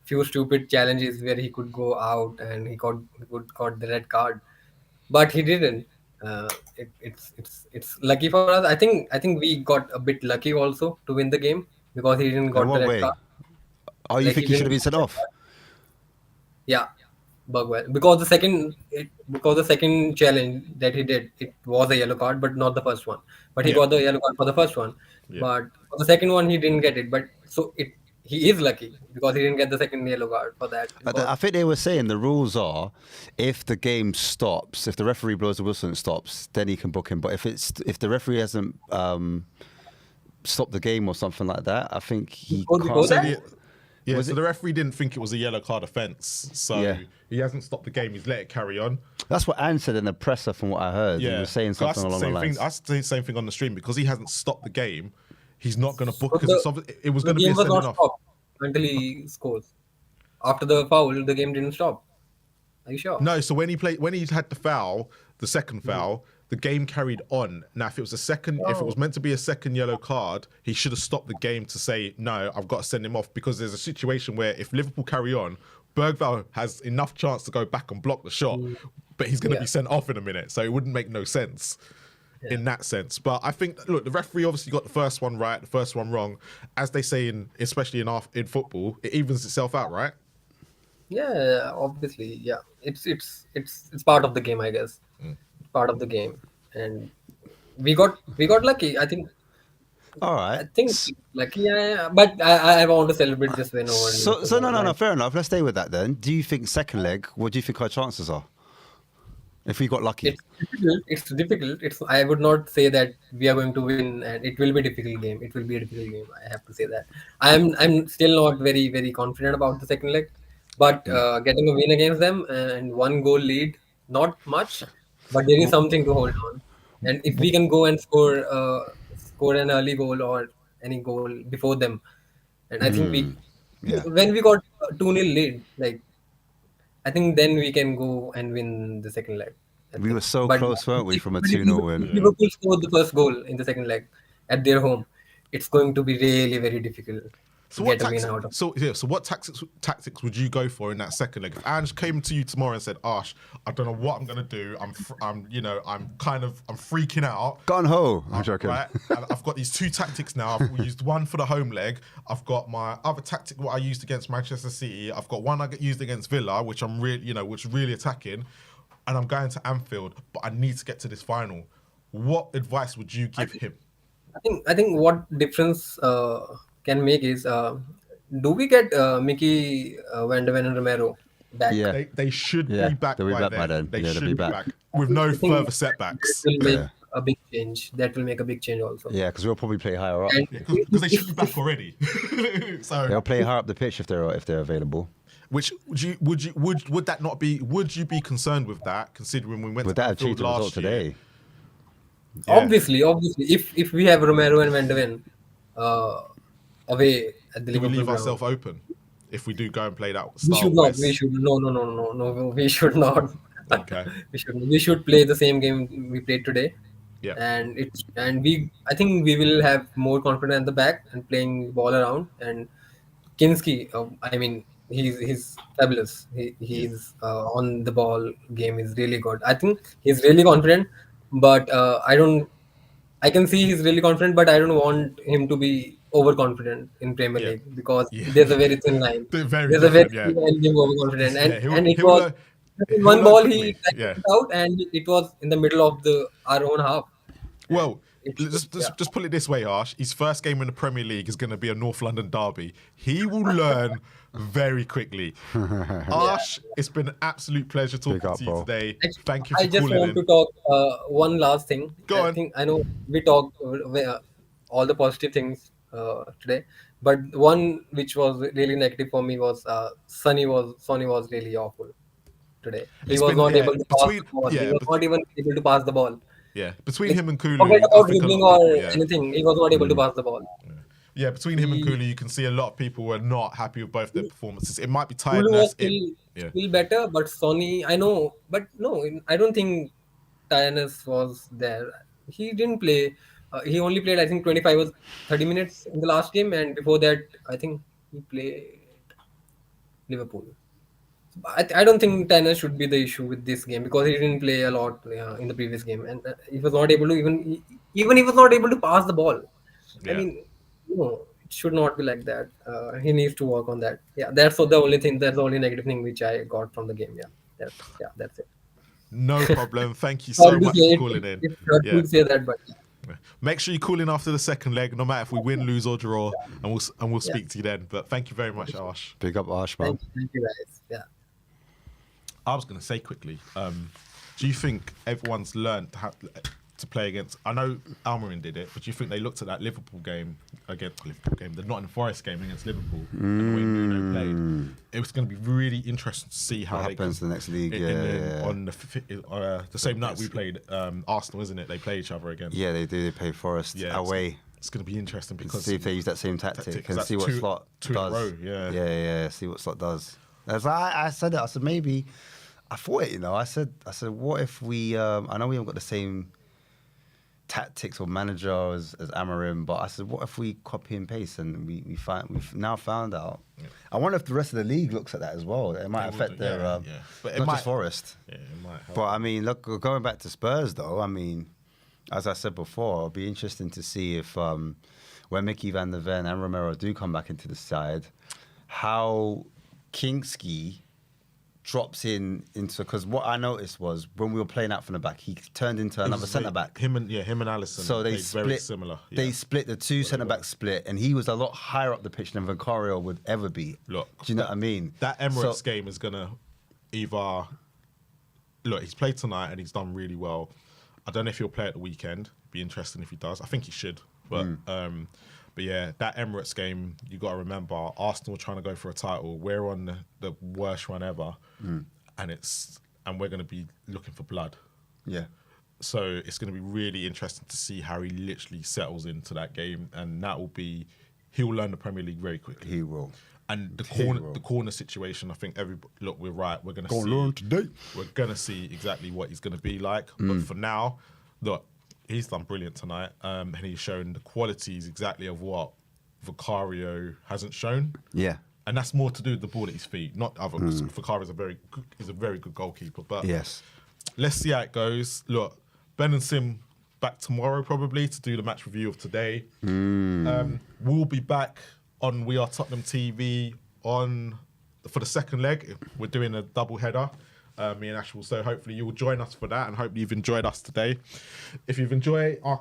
few stupid challenges where he could go out and he got the red card, but he didn't. It's lucky for us. I think we got a bit lucky also to win the game because he didn't got the red card. Oh, you think he should have been sent off? Yeah, Bergwell, because the second challenge that he did, it was a yellow card, but not the first one. But he got the yellow card for the first one, but for the second one he didn't get it. But so he is lucky because he didn't get the second yellow card for that. I think they were saying the rules are, if the game stops, if the referee blows the whistle and stops, then he can book him. But if the referee hasn't stopped the game or something like that, I think he can't. Yeah, so the referee didn't think it was a yellow card offence, so he hasn't stopped the game. He's let it carry on. That's what Anne said in the presser, from what I heard. Yeah. He was saying something along the lines. I said the same thing on the stream. Because he hasn't stopped the game, he's not going to book, because it was going to be a sending off. Until he scores. After the foul, the game didn't stop. Are you sure? No, so when he had the foul, the second foul, the game carried on. Now, if it was if it was meant to be a second yellow card, he should have stopped the game to say, no, I've got to send him off, because there's a situation where if Liverpool carry on, Bergvall has enough chance to go back and block the shot, but he's going to be sent off in a minute. So it wouldn't make no sense in that sense. But I think, look, the referee obviously got the first one right, the first one wrong. As they say, especially in football, it evens itself out, right? Yeah, obviously, yeah. It's part of the game, I guess. Part of the game, and we got lucky. I think. All right. I think lucky, but I want to celebrate this win over. So no, fair enough. Let's stay with that then. Do you think second leg? What do you think our chances are? If we got lucky, it's difficult. I would not say that we are going to win, and it will be a difficult game. It will be a difficult game. I have to say that. I'm still not very, very confident about the second leg, but getting a win against them and 1 goal lead, not much, but there is something to hold on. And if we can go and score an early goal or any goal before them, and I think when we got 2-0 lead, like I think then we can go and win the second leg. We were so But close, weren't we, from a but if 2-0 win? Liverpool scored the first goal in the second leg at their home, it's going to be really very difficult to So what get a win out of. So what tactics would you go for in that second leg? If Ange came to you tomorrow and said, "Ash, I don't know what I'm gonna do. I'm freaking out. Gun ho! I'm joking. Right? And I've got these 2 tactics now. I've used one for the home leg. I've got my other tactic what I used against Manchester City. I've got one I used against Villa, which I'm really, which is really attacking. And I'm going to Anfield, but I need to get to this final. What advice would you give him? I think what difference can make is do we get Mickey Van de Ven and Romero back? Yeah. They should Yeah, be back they'll be by back then. by then. They Yeah, should they'll be be back. back with no I think further that setbacks. will make Yeah. a big change. That will make a big change also. Yeah, because we'll probably play higher up. And Because they should be back already. So They'll play higher up the pitch if they're available. which would that not be? Would you be concerned with that, considering we went Would to that Anfield achieve the result last year? today? Yeah. Obviously, if we have Romero and Van de Ven away at the Do we Liverpool leave ground, ourselves open if we do go and play that? we style should not. West? We should no. We should not. Okay. We should play the same game we played today. Yeah. I think we will have more confidence at the back and playing the ball around. And Kinski, I mean, he's fabulous. He's on the ball game is really good. I think he's really confident, but I can see he's really confident, but I don't want him to be overconfident in Premier Yeah. League because Yeah. there's a very thin line. They're very There's a very different, thin line being overconfident, Yeah, he'll- and it he'll was learn- in he'll one learn ball quickly, he yeah. it out, and it was in the middle of our own half. Well, It's- just put it this way, Harsh. His first game in the Premier League is going to be a North London derby. He will learn very quickly. Harsh, it's been an absolute pleasure talking up, to you bro. today. Actually, Thank you for I just calling want in. to talk one last thing. Go on. I think I know we talked all the positive things today, but one which was really negative for me was Sonny was really awful today. He It's was been- not yeah, able to pass between- the ball. yeah, he was bet- not even able to pass the ball. Yeah, between him and Kulu, Forget I about think a dribbling lot of or people, yeah. anything. He was not able to pass the ball. Yeah, between him and He- Kulu, you can see a lot of people were not happy with both their performances. It might be Kulu was tiredness. still better, but Sonny, I know, but no, I don't think tiredness was there. He didn't play. He only played, I think, 25 or 30 minutes in the last game, and before that, I think he played Liverpool. I don't think tiredness should be the issue with this game because he didn't play a lot in the previous game, and he was not able to even he was not able to pass the ball. I Yeah. mean, it should not be like that. He needs to work on that. Yeah, that's the only thing. That's the only negative thing which I got from the game. Yeah, that's it. No problem. Thank you so Sorry to much say for calling in. It's hurtful Yeah. to say that, but Make sure you call in after the second leg, no matter if we win, lose, or draw, and we'll speak to you then. But thank you very much, Ash. Big up Arsh, man. thank you guys. Yeah. I was going to say quickly, do you think everyone's learned to play against? I know Almiron did it, but do you think they looked at that Liverpool game, the Nottingham Forest game against Liverpool, and the way Nuno played? It was going to be really interesting to see how What they happens in the next league? on the same night we played Arsenal, isn't it? They play each other again. Yeah, they do. They play Forest away. It's going to be interesting because See if they use that same tactic and that's see what two- Slot two in a does. row, yeah. Yeah. See what Slot does. As I said it, I said maybe. I thought it, I said, what if we? I know we haven't got the same tactics or manager as Amorim, but I said, what if we copy and paste and we've now found out. Yeah. I wonder if the rest of the league looks at that as well. It might affect their But it not might, just Forest. Yeah, it might help. But I mean, look, going back to Spurs though, I mean, as I said before, it'll be interesting to see if when Mickey Van der Ven and Romero do come back into the side, how Kinski drops into, because what I noticed was when we were playing out from the back, he turned into another centre back. Him and Alisson. So they played split. very similar. They yeah. split the two centre backs split, and he was a lot higher up the pitch than Vicario would ever be. Look, do you know what I mean? That Emirates game is gonna either look. He's played tonight and he's done really well. I don't know if he'll play at the weekend. It'd be interesting if he does. I think he should, but. But yeah, that Emirates game, you got to remember, Arsenal trying to go for a title. We're on the worst run ever, and we're going to be looking for blood. Yeah. So it's going to be really interesting to see how he literally settles into that game, and that will be he'll learn the Premier League very quickly. He will. And the will. corner situation, I think look, we're right. We're gonna learn today. We're gonna see exactly what he's gonna be like. But for now, look, he's done brilliant tonight, and he's shown the qualities exactly of what Vicario hasn't shown. Yeah. And that's more to do with the ball at his feet, not other. Vicario is a very good goalkeeper. But Yes. let's see how it goes. Look, Ben and Sim back tomorrow probably to do the match review of today. We'll be back on We Are Tottenham TV for the second leg. We're doing a double header, me and Ash will. So hopefully you will join us for that, and hopefully you've enjoyed us today. If you enjoy our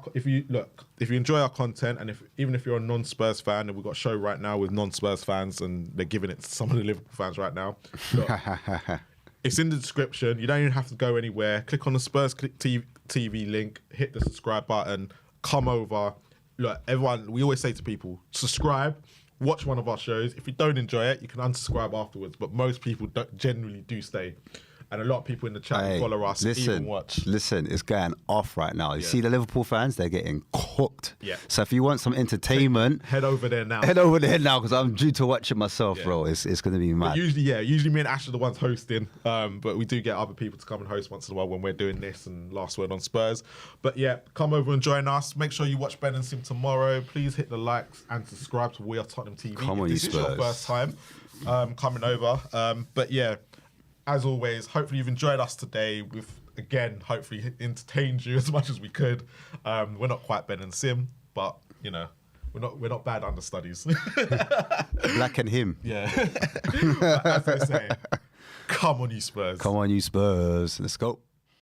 content, and even if you're a non-Spurs fan, and we've got a show right now with non-Spurs fans, and they're giving it to some of the Liverpool fans right now. Look, it's in the description. You don't even have to go anywhere. Click on the Spurs TV link, hit the subscribe button, come over. Look, everyone, we always say to people, subscribe, watch one of our shows. If you don't enjoy it, you can unsubscribe afterwards. But most people generally do stay. And a lot of people in the chat follow us, even watch. Listen, it's going off right now. You see the Liverpool fans, they're getting cooked. Yeah. So if you want some entertainment, head over there now. Head over there now, because I'm due to watch it myself, bro. It's going to be mad. But usually me and Ash are the ones hosting. But we do get other people to come and host once in a while when we're doing this and Last Word on Spurs. But yeah, come over and join us. Make sure you watch Ben and Sim tomorrow. Please hit the likes and subscribe to We Are Tottenham TV. Come on, if this is your first time coming over. But yeah, as always, hopefully you've enjoyed us today. We've, again, hopefully entertained you as much as we could. We're not quite Ben and Sim, but, you know, we're not bad understudies. Black and him. Yeah. But as they say, come on, you Spurs. Come on, you Spurs. Let's go.